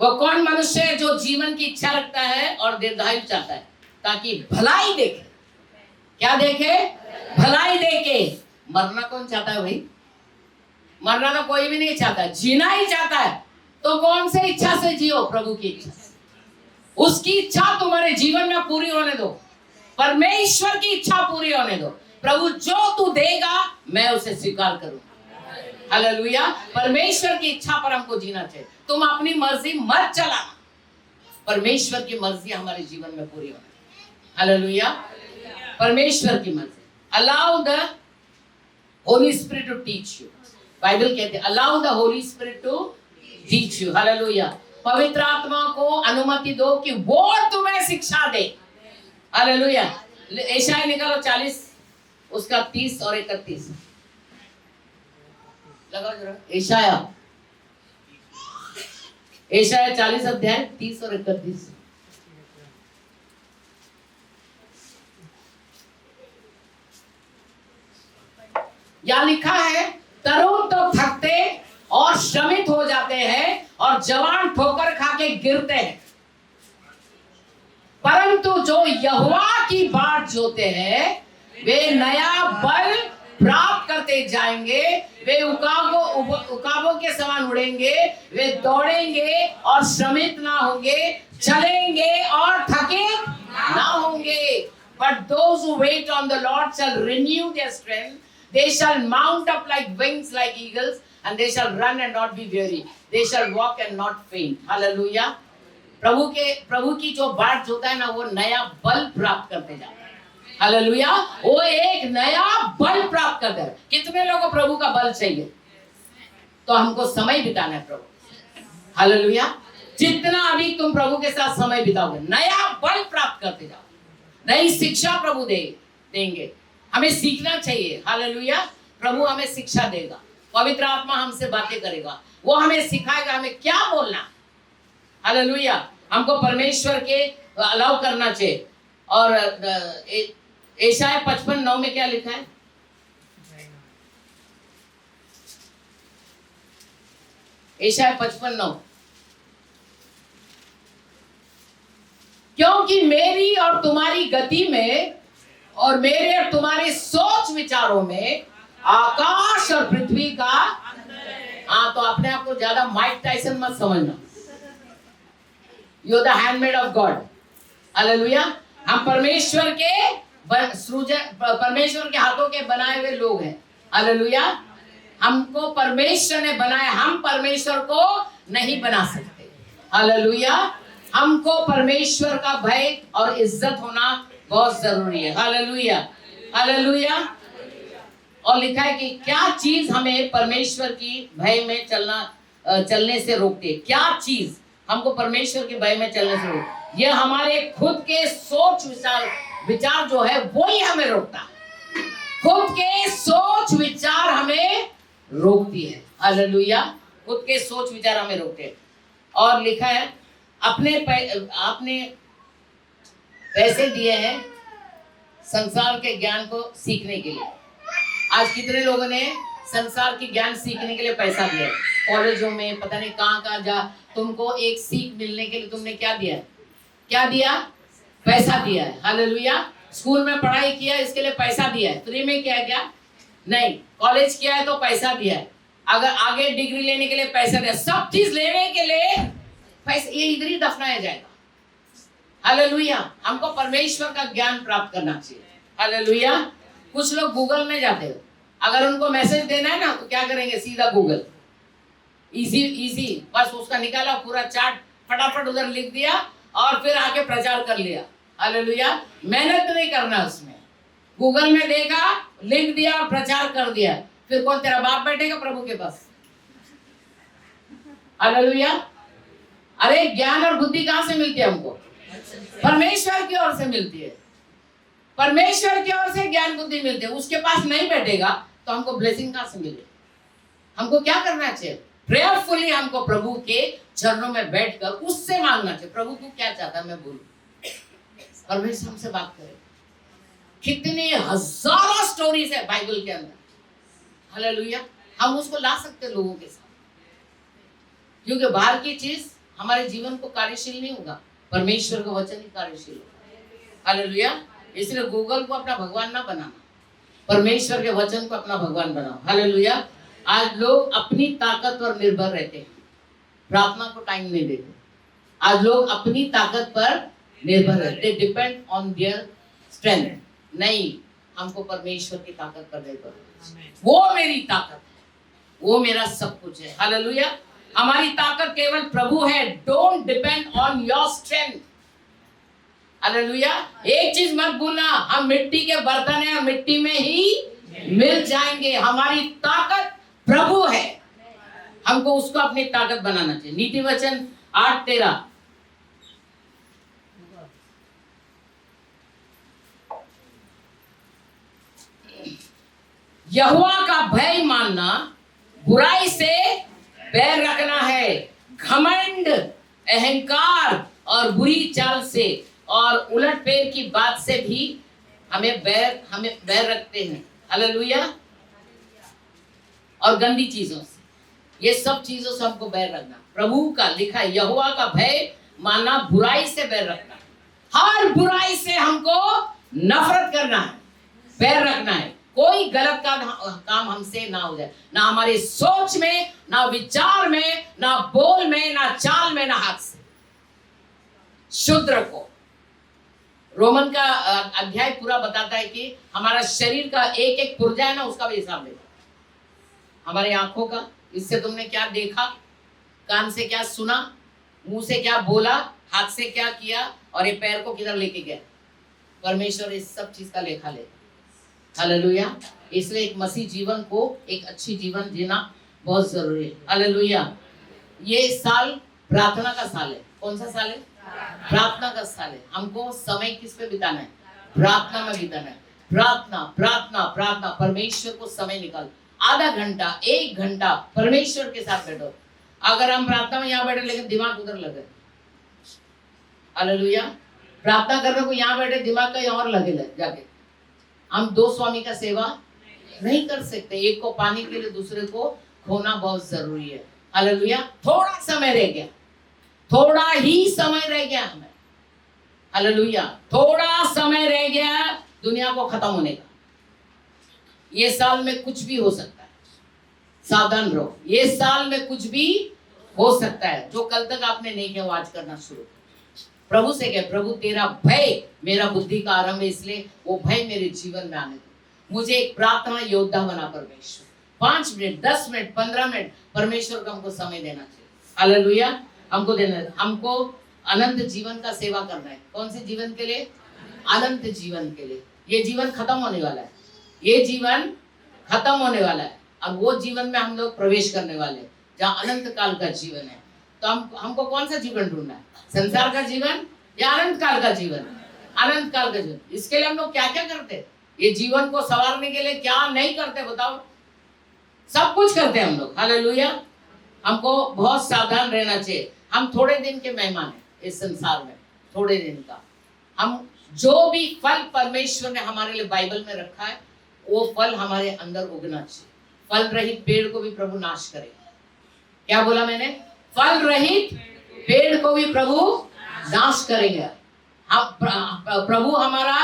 वो कौन मनुष्य है जो जीवन की इच्छा रखता है और दीर्घायु चाहता है, ताकि भलाई देखे। क्या देखे? भलाई देखे। मरना कौन चाहता है भाई? मरना तो कोई भी नहीं चाहता, जीना ही चाहता है। तो कौन से इच्छा से जियो? प्रभु की इच्छा। उसकी इच्छा तुम्हारे जीवन में पूरी होने दो, परमेश्वर की इच्छा पूरी होने दो। प्रभु जो तू देगा मैं उसे स्वीकार करूंगा। हालेलुया। परमेश्वर की इच्छा पर हमको जीना चाहिए। तुम अपनी मर्जी मत चलाना, परमेश्वर की मर्जी हमारे जीवन में पूरी होनी। हालेलुया। परमेश्वर की मर्जी। Allow the holy spirit to teach you. Bible कहते हैं allow the holy spirit to teach you. Hallelujah. पवित्र आत्मा को अनुमति दो कि वो तुम्हें शिक्षा दे। हालेलुया। यशायाह निकालो 40 उसका 30 और 31 लगाओ जरा। यशायाह 40 अध्याय 30 और 31। यहाँ लिखा है, तरुण तो थकते और श्रमित हो जाते हैं और जवान ठोकर खा के गिरते हैं, परंतु जो यहोवा की बाट जोते हैं वे नया बल प्राप्त करते जाएंगे। वे उकाबों के समान उड़ेंगे, वे दौड़ेंगे और श्रमित ना होंगे, चलेंगे और थके ना होंगे। But those who wait on the Lord shall renew their strength. They shall mount up like wings like eagles, and they shall run and not be weary. They shall walk and not faint. Hallelujah. प्रभु की जो बाट जोता है ना, वो नया बल प्राप्त करते जाते हैं। हालेलुया। वो एक नया बल प्राप्त करते हैं। कितने लोगों को प्रभु का बल चाहिए? तो हमको समय बिताना है प्रभु। हालेलुया। जितना अभी तुम प्रभु के साथ समय बिताओगे, नया बल प्राप्त करते जाओ, नई शिक्षा प्रभु देंगे। हमें सीखना चाहिए। हालेलुया। प्रभु हमें शिक्षा देगा, पवित्र आत्मा हमसे बातें करेगा, वो हमें सिखाएगा हमें क्या बोलना। हालेलुया। हमको परमेश्वर के अलाउ करना चाहिए। और यशायाह 55:9 में क्या लिखा है? यशायाह 55:9, क्योंकि मेरी और तुम्हारी गति में और मेरे और तुम्हारे सोच विचारों में आकाश और पृथ्वी का। हाँ, तो अपने आप को ज्यादा माइक टाइसन मत समझना। You are the handmade of God. Hallelujah. हम परमेश्वर के हाथों के बनाए हुए लोग हैं। हालेलुया। हमको परमेश्वर ने बनाया, हम परमेश्वर को नहीं बना सकते। हालेलुया। हमको परमेश्वर का भय और इज्जत होना बहुत जरूरी है। हालेलुया। हालेलुया। और लिखा है कि क्या चीज हमें परमेश्वर की भय में चलने से रोकती है? क्या चीज हमको परमेश्वर के भय में चलने से रोकती? ये हमारे खुद के सोच विचार जो है वो ही हमें रोकता है। खुद के सोच विचार हमें रोकती है। हालेलुया। खुद के सोच विचार हमें रोकते हैं। और लिखा है आपने पैसे दिए हैं संसार के ज्ञान को सीखने के लिए। आज कितने लोगों ने संसार की ज्ञान सीखने के लिए पैसा दिया है? कॉलेजों में पता नहीं कहाँ कहाँ जा, तुमको एक सीख मिलने के लिए तुमने क्या दिया है? क्या दिया? पैसा दिया है। हालेलुया। स्कूल में पढ़ाई किया, इसके लिए पैसा दिया है। फ्री में किया है क्या? नहीं। कॉलेज किया है तो पैसा दिया है। अगर आगे डिग्री लेने के लिए पैसा दिया, सब चीज लेने के लिए पैसा, ये इधर ही दफनाया जाएगा। हालेलुया। हमको परमेश्वर का ज्ञान प्राप्त करना चाहिए। हालेलुया। कुछ लोग गूगल में जाते हो, अगर उनको मैसेज देना है ना तो क्या करेंगे? सीधा गूगल, इजी बस उसका निकाला पूरा चार्ट, फटाफट उधर लिख दिया और फिर आके प्रचार कर लिया। हालेलुया। मेहनत नहीं करना उसमें, गूगल में देखा, लिख दिया और प्रचार कर दिया। फिर कौन तेरा बाप बैठेगा प्रभु के पास? हालेलुया। अरे ज्ञान और बुद्धि कहां से मिलती है हमको? परमेश्वर की ओर से मिलती है। परमेश्वर की ओर से ज्ञान बुद्धि मिलती है। उसके पास नहीं बैठेगा तो हमको ब्लेसिंग कहां से मिलेगी? हमको क्या करना चाहिए? प्रेयरफुली हमको प्रभु के चरणों में बैठकर उससे मांगना चाहिए, प्रभु तू क्या चाहता है मैं बोलूं। परमेश्वर हमसे बात करे। कितने हजारों स्टोरीज है बाइबल के अंदर। हालेलुया। हम उसको ला सकते हैं लोगों के साथ, क्योंकि बाहर की चीज हमारे जीवन को कार्यशील नहीं होगा, परमेश्वर का वचन ही कार्यशील होगा। हालेलुया। इसलिए गूगल को अपना भगवान ना बनाना, परमेश्वर के वचन को अपना भगवान बनाओ। हालेलुया। आज लोग अपनी ताकत पर निर्भर रहते हैं, प्रार्थना को टाइम नहीं देते। आज लोग अपनी ताकत पर निर्भर रहते, डिपेंड ऑन देयर स्ट्रेंथ। नहीं, हमको परमेश्वर की ताकत पर निर्भर रहना। वो मेरी ताकत है, वो मेरा सब कुछ है। हालेलुया। हमारी ताकत केवल प्रभु है। Don't depend on your strength. Hallelujah. एक चीज मत भूलना, हम मिट्टी के बर्तन हैं, मिट्टी में ही मिल जाएंगे। हमारी ताकत प्रभु है, हमको उसको अपनी ताकत बनाना चाहिए। नीति वचन 8:13। यहोवा का भय मानना बुराई से बैर रखना है। घमंड, अहंकार और बुरी चाल से और उलट पैर की बात से भी हमें बैर रखते हैं। हालेलुया। और गंदी चीजों से, ये सब चीजों से हमको बैर रखना। प्रभु का लिखा है, यहोवा का भय मानना बुराई से बैर रखना। हर बुराई से हमको नफरत करना है, बैर रखना है। कोई गलत काम हमसे ना हो जाए, ना हमारी सोच में, ना विचार में, ना बोल में, ना चाल में, ना हाथ से। शुद्ध रखो। रोमन का अध्याय पूरा बताता है कि हमारा शरीर का एक एक पुर्जा है ना, उसका भी हिसाब देगा। हमारी आंखों का, इससे तुमने क्या देखा, कान से क्या सुना, मुंह से क्या बोला, हाथ से क्या किया, और ये पैर को किधर लेके गया। परमेश्वर इस सब चीज का लेखा लेगा। हालेलुया। इसलिए एक मसीह जीवन को, एक अच्छी जीवन जीना बहुत जरूरी है। हालेलुया। ये साल प्रार्थना का साल है। कौन सा साल है? प्रार्थना का साल है। हमको समय किस पे बिताना है? प्रार्थना में बिताना है। प्रार्थना प्रार्थना प्रार्थना। परमेश्वर को समय निकाल, आधा घंटा, 1 घंटा परमेश्वर के साथ बैठो। अगर हम प्रार्थना में यहाँ बैठे लेकिन दिमाग उधर लगे, हालेलुया। प्रार्थना करने को यहाँ बैठे, दिमाग कहीं और लगे जाके, हम 2 स्वामी का सेवा नहीं कर सकते। एक को पाने के लिए दूसरे को खोना बहुत जरूरी है। हालेलुया। थोड़ा समय रह गया, थोड़ा ही समय रह गया हमें। हालेलुया। थोड़ा समय रह गया दुनिया को खत्म होने का। ये साल में कुछ भी हो सकता है, सावधान रहो। ये साल में कुछ भी हो सकता है। जो कल तक आपने नहीं किया वो आज करना शुरू करो। प्रभु से कहे, प्रभु तेरा भय मेरा बुद्धि का आरंभ है, इसलिए वो भय मेरे जीवन में आने दो। मुझे एक प्रार्थना योद्धा बना परमेश्वर। 5 मिनट, 10 मिनट, 15 मिनट परमेश्वर को हमको समय देना चाहिए। हालेलुया। हमको देना है। हमको अनंत जीवन का सेवा करना है। कौन से जीवन के लिए? अनंत जीवन के लिए। ये जीवन खत्म होने वाला है, ये जीवन खत्म होने वाला है। अब वो जीवन में हम लोग प्रवेश करने वाले हैं जहाँ अनंत काल का जीवन है। तो हमको कौन सा जीवन ढूंढना है? संसार का जीवन या अनंत काल का जीवन? अनंत काल का जीवन। इसके लिए हम लोग क्या क्या करते हैं? ये जीवन को संवारने के लिए क्या नहीं करते बताओ? सब कुछ करते हैं हम लोग। हालेलुया। हमको बहुत सावधान रहना चाहिए। हम थोड़े दिन के मेहमान हैं, इस संसार में, थोड़े दिन का। हम जो भी फल परमेश्वर ने हमारे लिए बाइबल में रखा है, वो फल हमारे अंदर उगना चाहिए। फल रहित पेड़ को भी प्रभु नाश करेगा। क्या बोला मैंने? फल रहित पेड़ को भी प्रभु नाश करेंगे। हम प्रभु हमारा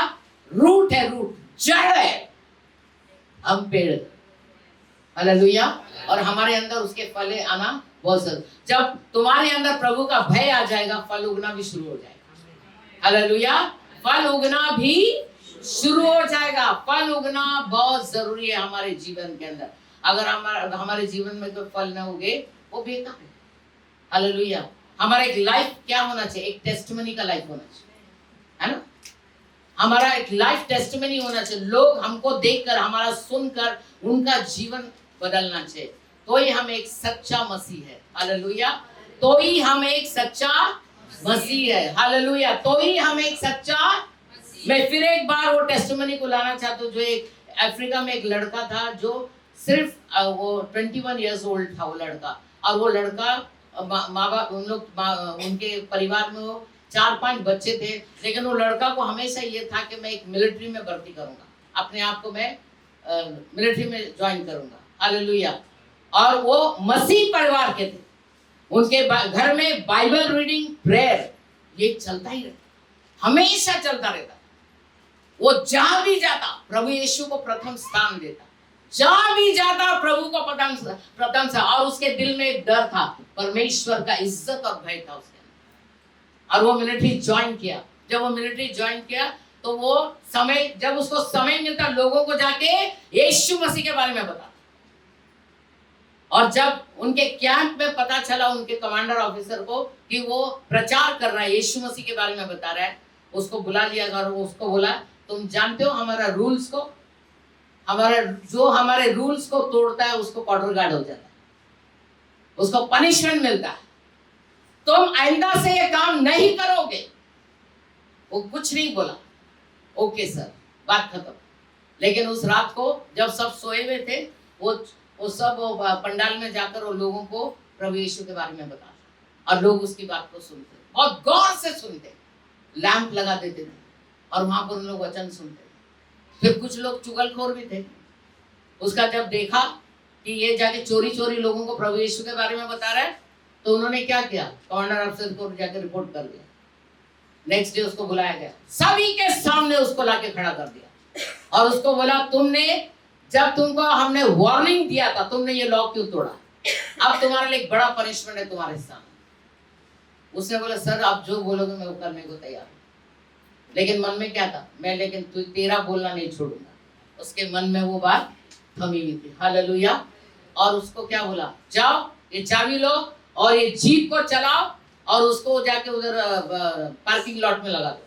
रूट है, रूट, जड़ है, हम पेड़। हालेलुया। और हमारे अंदर उसके फल आना बहुत जरूरी। जब तुम्हारे अंदर प्रभु का भय आ जाएगा, फल उगना भी शुरू हो जाएगा। हालेलुया। फल उगना भी शुरू हो जाएगा। फल उगना बहुत जरूरी है हमारे जीवन के अंदर। अगर हमारे जीवन में कोई फल ना उगे, वो बेकार है। हालेलुया। हमारा एक लाइफ क्या होना चाहिए? एक टेस्टिमनी का लाइफ होना चाहिए, है ना? हमारा एक लाइफ टेस्टिमनी होना चाहिए। लोग हमको देखकर, हमारा सुनकर उनका जीवन बदलना चाहिए। तो ही हम एक सच्चा मसीह है। हालेलुया। तो ही हम एक सच्चा मसीह है। हालेलुया। तो ही हम एक सच्चा। मैं फिर एक बार वो टेस्टिमनी को लाना चाहता हूँ। जो एक अफ्रीका में एक लड़का था, जो सिर्फ वो 21 इयर्स ओल्ड था वो लड़का। और वो लड़का माँ बाप उनके परिवार में वो 4-5 बच्चे थे, लेकिन वो लड़का को हमेशा ये था कि मैं एक मिलिट्री में भर्ती करूंगा, अपने आप को मैं मिलिट्री में ज्वाइन करूंगा। हालेलुया। और वो मसीह परिवार के थे। उनके घर में बाइबल रीडिंग, प्रेयर, ये चलता ही रहता, हमेशा चलता रहता। वो जहां भी जाता प्रभु यीशु को प्रथम स्थान देता, जहां भी जाता प्रभु को प्रथम से। और उसके दिल में एक डर था, परमेश्वर का इज्जत और भय था उसके अंदर। और वो मिलिट्री ज्वाइन किया। जब वो मिलिट्री ज्वाइन किया तो वो समय, जब उसको समय मिलता, लोगों को जाके यीशु मसीह के बारे में बता। और जब उनके कैंप में पता चला उनके कमांडर ऑफिसर को कि वो प्रचार कर रहा है, यीशु मसीह के बारे में बता रहा है, उसको बुला लिया और उसको बोला, तुम जानते हो हमारा रूल्स को, हमारे रूल्स को तोड़ता है उसको क्वार्टर गार्ड हो जाता है, उसको पनिशमेंट मिलता है। तुम आइंदा से ये काम नहीं करोगे। वो कुछ नहीं बोला, ओके सर, बात खत्म। लेकिन उस रात को जब सब सोए हुए थे, वो सब पंडाल में जाकर वो लोगों को प्रभु यीशु के बारे में बताता, और लोग उसकी बात को सुनते और गौर से सुनते, लैंप लगा देते थे और वहां पर उन लोग वचन सुनते। फिर कुछ लोग चुगलखोर भी थे। उसका जब देखा कि ये जाके चोरी चोरी लोगों को प्रभु यीशु के बारे में बता रहा है, तो उन्होंने क्या किया, कमांडर अफसर को जाकर रिपोर्ट कर दिया। नेक्स्ट डे उसको बुलाया गया, सभी के सामने उसको लाके खड़ा कर दिया और उसको बोला, जब तुमको हमने वार्निंग दिया था, तुमने ये लॉ क्यों तोड़ा? अब तुम्हारे लिए एक बड़ा पनिशमेंट है तुम्हारे सामने। उसने बोला, सर आप जो बोलोगे मैं वो करने को तैयार हूँ। लेकिन मन में क्या था, मैं लेकिन तेरा बोलना नहीं छोड़ूंगा। उसके मन में वो बात थमी हुई थी। हालेलुया। और उसको क्या बोला, जाओ ये चाबी लो और ये जीप को चलाओ और उसको जाके उधर पार्किंग लॉट में लगा दो।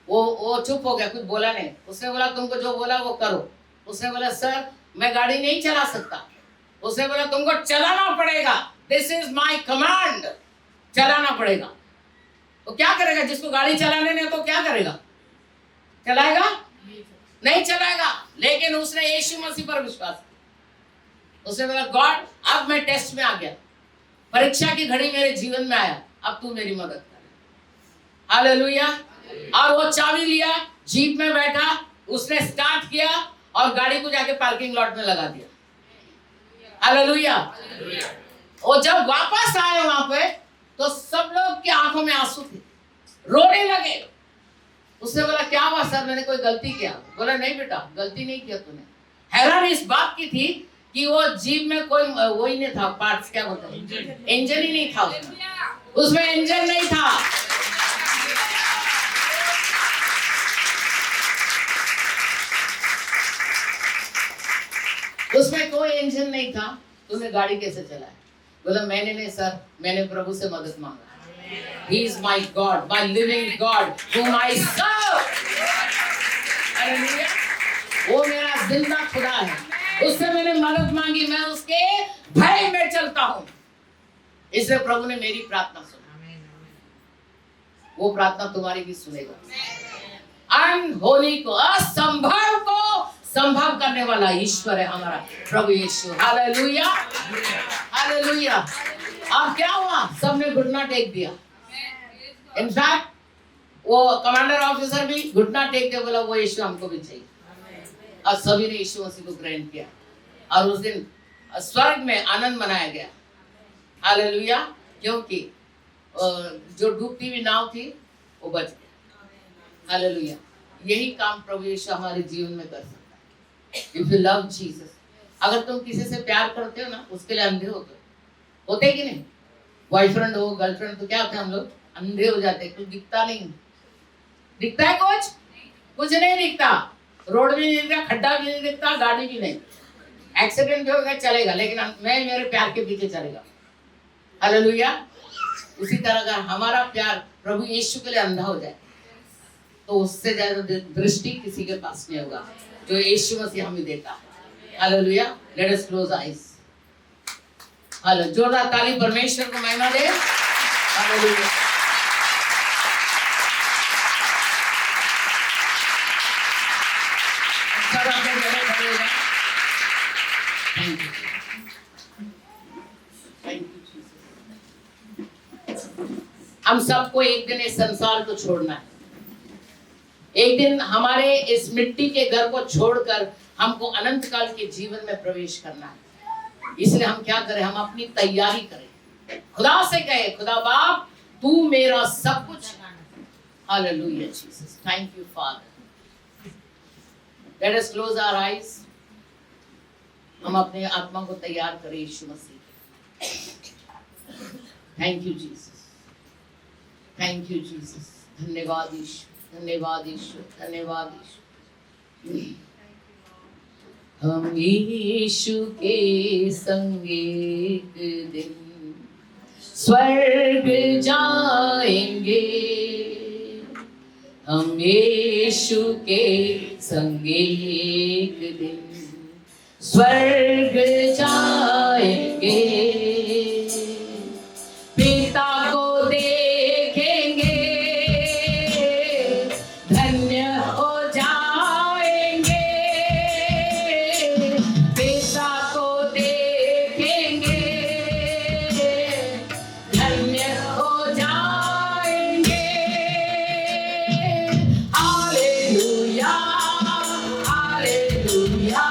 वो चुप हो गया, कुछ बोला नहीं। उसने बोला, तुमको जो बोला वो करो। उसने बोला, सर मैं गाड़ी नहीं चला सकता। उसने बोला, तुमको चलाना पड़ेगा, दिस इज माय कमांड, चलाना पड़ेगा। तो क्या करेगा? जिसको गाड़ी चलाने नहीं तो क्या करेगा? चलाएगा? नहीं चलाएगा। लेकिन उसने यीशु मसीह पर विश्वास किया। उसने बोला, गॉड अब मैं टेस्ट में आ गया, परीक्षा की घड़ी मेरे जीवन में आया, अब तू मेरी मदद कर। हालेलुया। और वो चाबी लिया, जीप में बैठा, उसने स्टार्ट किया और गाड़ी को जाके पार्किंग लॉट में लगा दिया। हालेलुया। वो जब वापस आए वहां पे, तो सब लोग की आंखों में आंसू थे, रोने लगे। उसने बोला, क्या हुआ सर, मैंने कोई गलती किया? बोला, नहीं बेटा, गलती नहीं किया तूने। हैरान इस बात की थी कि वो जीप में कोई वही नहीं था, पार्ट्स क्या बोलते हैं, इंजन ही नहीं था उसमें इंजन नहीं था। उसमें कोई इंजन नहीं था, तूने गाड़ी कैसे चलाया? बोला, मैंने नहीं सर, मैंने प्रभु से मदद मांगा। He is my God, my living God, whom I serve. वो मेरा जिंदा खुदा है, उससे मैंने मदद मांगी, मैं उसके भय में चलता हूँ। इसलिए प्रभु ने मेरी प्रार्थना सुनी। वो प्रार्थना तुम्हारी भी सुनेगा। अनहोली को, असंभव को संभव करने वाला ईश्वर है हमारा प्रभु यीशु। Hallelujah, hallelujah. अब क्या हुआ? सबने घुटना टेक दिया। इनफैक्ट वो कमांडर ऑफिसर भी घुटना टेक के बोला वो यीशु हमको भी चाहिए, और सभी ने यीशु मसीह को ग्रहण किया और उस दिन स्वर्ग में आनंद मनाया गया। हालेलुया। क्योंकि जो डूबती हुई नाव थी वो बच गया। हालेलुया। यही काम प्रभु यीशु हमारे जीवन में कर सकता है। इफ यू लव जीसस, अगर तुम किसी से प्यार करते हो ना, उसके लिए अंधे होते कि नहीं? बॉयफ्रेंड हो, गर्लफ्रेंड, तो क्या होते हैं हम लोग? अंधे हो जाते हैं, कुछ दिखता नहीं। दिखता है कुछ नहीं दिखता। रोड भी नहीं दिखता, खड्डा भी नहीं दिखता, गाड़ी भी नहीं। एक्सीडेंट भी होगा चलेगा, लेकिन मैं मेरे प्यार के पीछे चलेगा। हालेलुया। उसी तरह का हमारा प्यार प्रभु यीशु के लिए अंधा हो जाए तो उससे ज्यादा दृष्टि किसी के पास नहीं होगा जो यीशु मसीह हमें देता है। Hallelujah. Late us close eyes. Hallelujah. जोरदार ताली परमेश्वर को महिमा दे। हालेलुया। सब अपने जगह खड़े हो जाएं। Thank you, thank you Jesus. हम सबको एक दिन इस संसार को छोड़ना है। एक दिन हमारे इस मिट्टी के घर को छोड़कर हमको अनंत काल के जीवन में प्रवेश करना है। इसलिए हम क्या करें? हम अपनी तैयारी करें। खुदा से कहे, खुदा बाप तू मेरा सब कुछ। Hallelujah Jesus. Thank you father. Let us close our eyes. हम अपने आत्मा को तैयार करें Yeshu Masih. Thank you Jesus, thank you Jesus. धन्यवाद यीशु, धन्यवाद यीशु, धन्यवाद यीशु। हम यीशु के संग एक दिन स्वर्ग जाएंगे। हम यीशु के संग एक दिन स्वर्ग जाएंगे। पिता को देखेंगे, धन्य हो जाएंगे। पिता को देखेंगे, धन्य हो जाएंगे। हालेलुया, हालेलुया,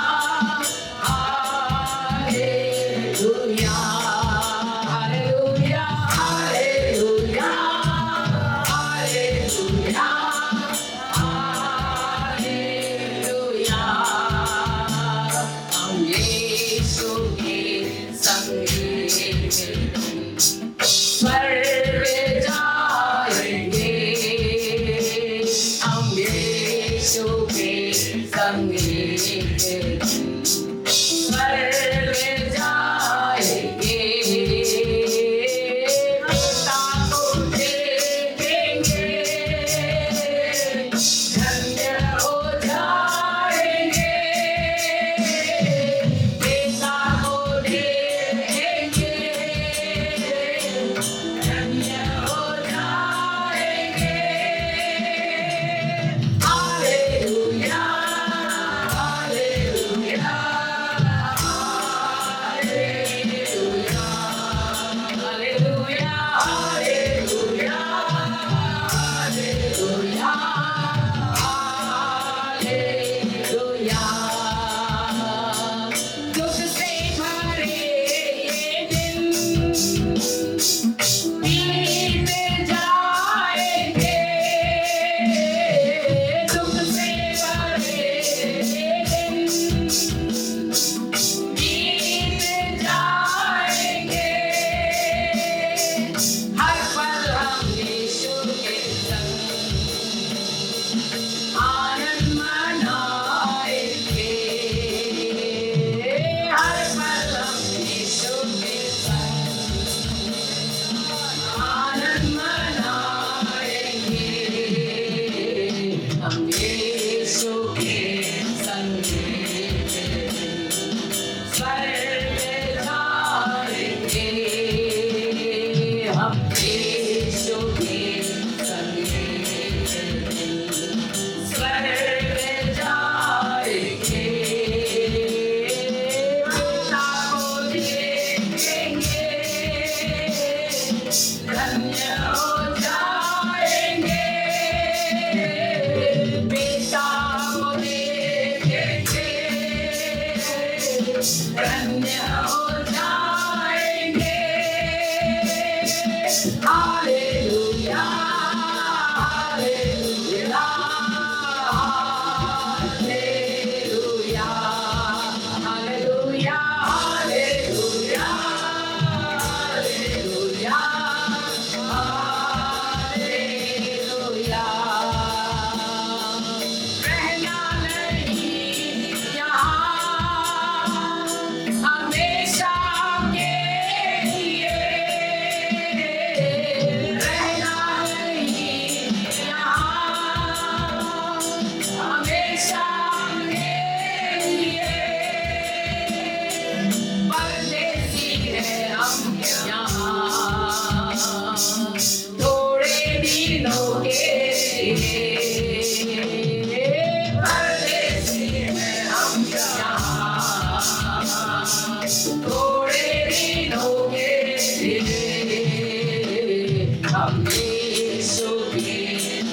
हम यीशु के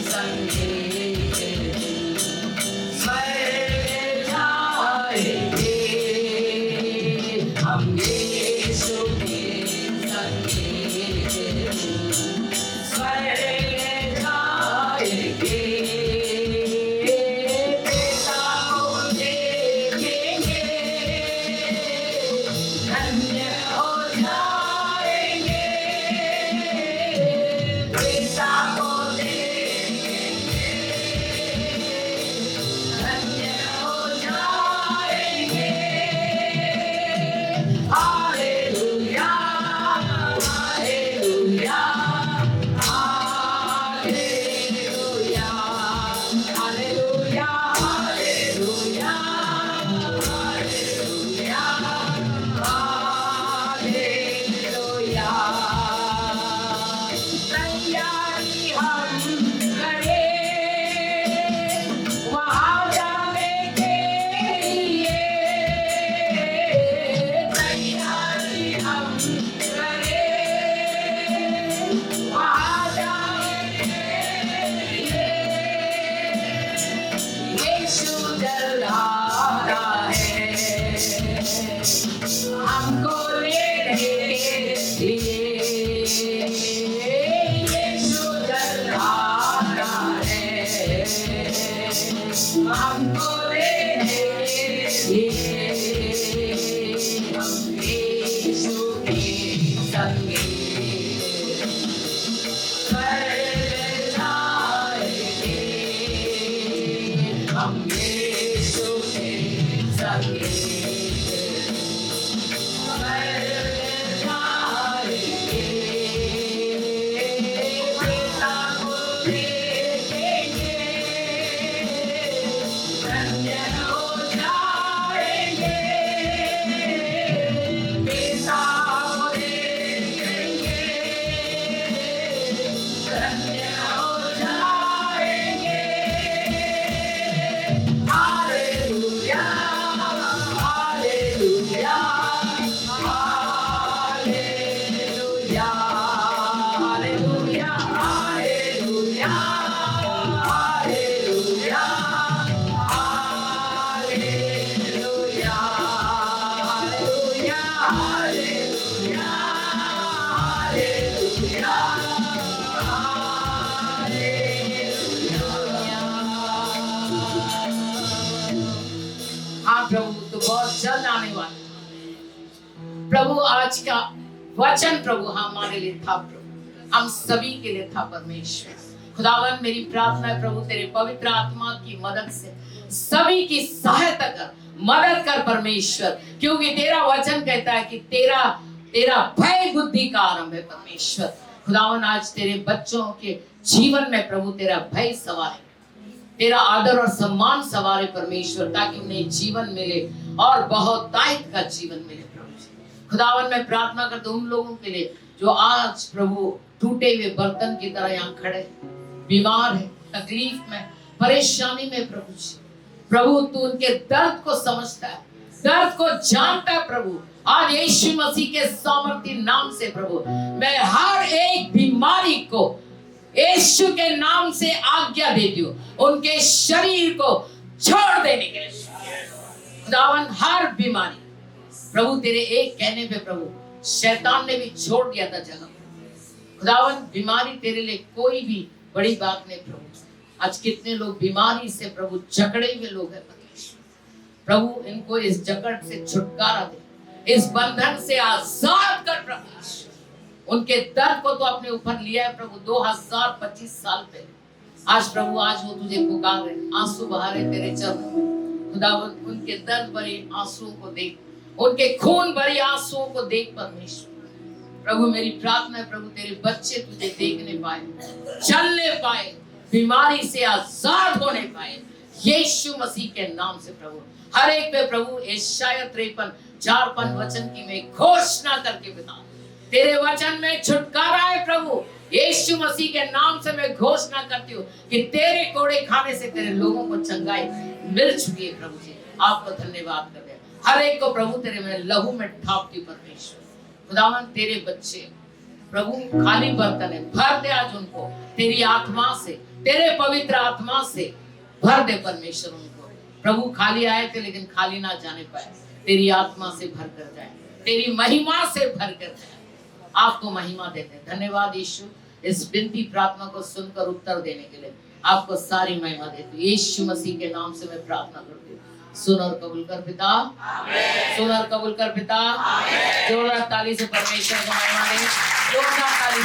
संगे स्वर्ग जाएंगे, हम यीशु के संगे स्वर्ग जाएंगे, पिता को देखेंगे, धन्य हो जाएंगे, पिता को देखेंगे, धन्य हो जाएंगे। Hallelujah, hallelujah, hallelujah, hallelujah, hallelujah, hallelujah, hallelujah. तैयारी हम करें वहाँ जाने के लिए, तैयारी हम करें वहाँ जाने के लिए। यीशु जला रहा है हमको लेने के लिए, यीशु जला रहा है हमको लेने के लिए, हम यीशु के संगे स्वर्ग जाएंगे, हम यीशु के संगे स्वर्ग जाएंगे, पिता को देखेंगे, धन्य हो जाएंगे, पिता को देखेंगे, धन्य हो जाएंगे। Hallelujah, hallelujah, hallelujah, hallelujah, hallelujah, hallelujah, hallelujah, hallelujah, hallelujah, hallelujah. हाँ प्रभु, तो बहुत जल्द आने वाला है। प्रभु आज का वचन प्रभु हमारे लिए था, प्रभु हम सभी के लिए था परमेश्वर। खुदावन मेरी प्रार्थना है प्रभु तेरे पवित्र आत्मा की मदद से सभी की सहायता कर, मदद कर परमेश्वर, क्योंकि तेरा वचन कहता है कि तेरा भय बुद्धि का आरंभ है परमेश्वर। खुदावन आज तेरे बच्चों के जीवन में प्रभु तेरा भय सवार है, तेरा आदर और सम्मान सवार है परमेश्वर, ताकि उन्हें जीवन मिले और बहुतायत का जीवन मिले प्रभु जी। खुदावन मैं प्रार्थना करता हूं उन लोगों के लिए जो आज प्रभु टूटे हुए बर्तन की तरह यहाँ खड़े, बीमार है, तकलीफ में, परेशानी में प्रभु जी। प्रभु तू उनके दर्द को समझता है, दर्द को जानता है प्रभु। आज यीशु मसीह के सामर्थी नाम से प्रभु मैं हर एक बीमारी को यीशु के नाम से आज्ञा देती हूँ, उनके शरीर को छोड़ देने के लिए। खुदावन हर बीमारी प्रभु तेरे एक कहने पे प्रभु शैतान ने भी छोड़ दिया था जगह। खुदावन बीमारी तेरे लिए कोई भी बड़ी बात नहीं प्रभु। आज कितने लोग बीमारी से प्रभु जकड़े हुए लोग हैं प्रभु, इनको इस जकड़ से छुटकारा दे, इस बंधन से आजाद कर प्रभु। उनके दर्द को तो अपने ऊपर लिया है प्रभु 2025 साल पहले। आज प्रभु आज वो तुझे पुकार रहे, आंसू बहा रहे तेरे चरणों में। खुदावन उनके दर्द भरे आंसुओं को देख, उनके खून भरे आंसुओं को देख परमेश्वर। प्रभु मेरी प्रार्थना है प्रभु तेरे बच्चे तुझे देखने पाए, चलने पाए, बीमारी से आजाद होने पाए यीशु मसीह के नाम से प्रभु। हर एक पे प्रभु यशायाह 53:4 वचन की मैं घोषणा करके बता, तेरे वचन में छुटकारा है प्रभु। यीशु मसीह के नाम से मैं घोषणा करती हूँ कि तेरे कोड़े खाने से तेरे लोगों को चंगाई मिल चुकी है प्रभु जी। आपको धन्यवाद कर रहे, हर एक को प्रभु तेरे में लहू में ठापती परमेश्वर। खुदावन तेरे बच्चे प्रभु खाली बर्तन है, भर दे आज उनको तेरी आत्मा से, तेरे पवित्र आत्मा से भर दे परमेश्वर उनको। प्रभु खाली आए थे लेकिन खाली ना जाने पाए, तेरी आत्मा से भर कर जाए, तेरी महिमा से भर कर जाए। आपको महिमा देते हैं। धन्यवाद यीशु, इस विनती प्रार्थना को सुनकर उत्तर देने के लिए आपको सारी महिमा देती हूँ। यीशु मसीह के नाम से मैं प्रार्थना करती हूँ। सुन और कबूल कर पिता, सुन और कबूल कर पिता। जोरदार ताली से परमेश्वर को महिमा दे, जोरदार ताली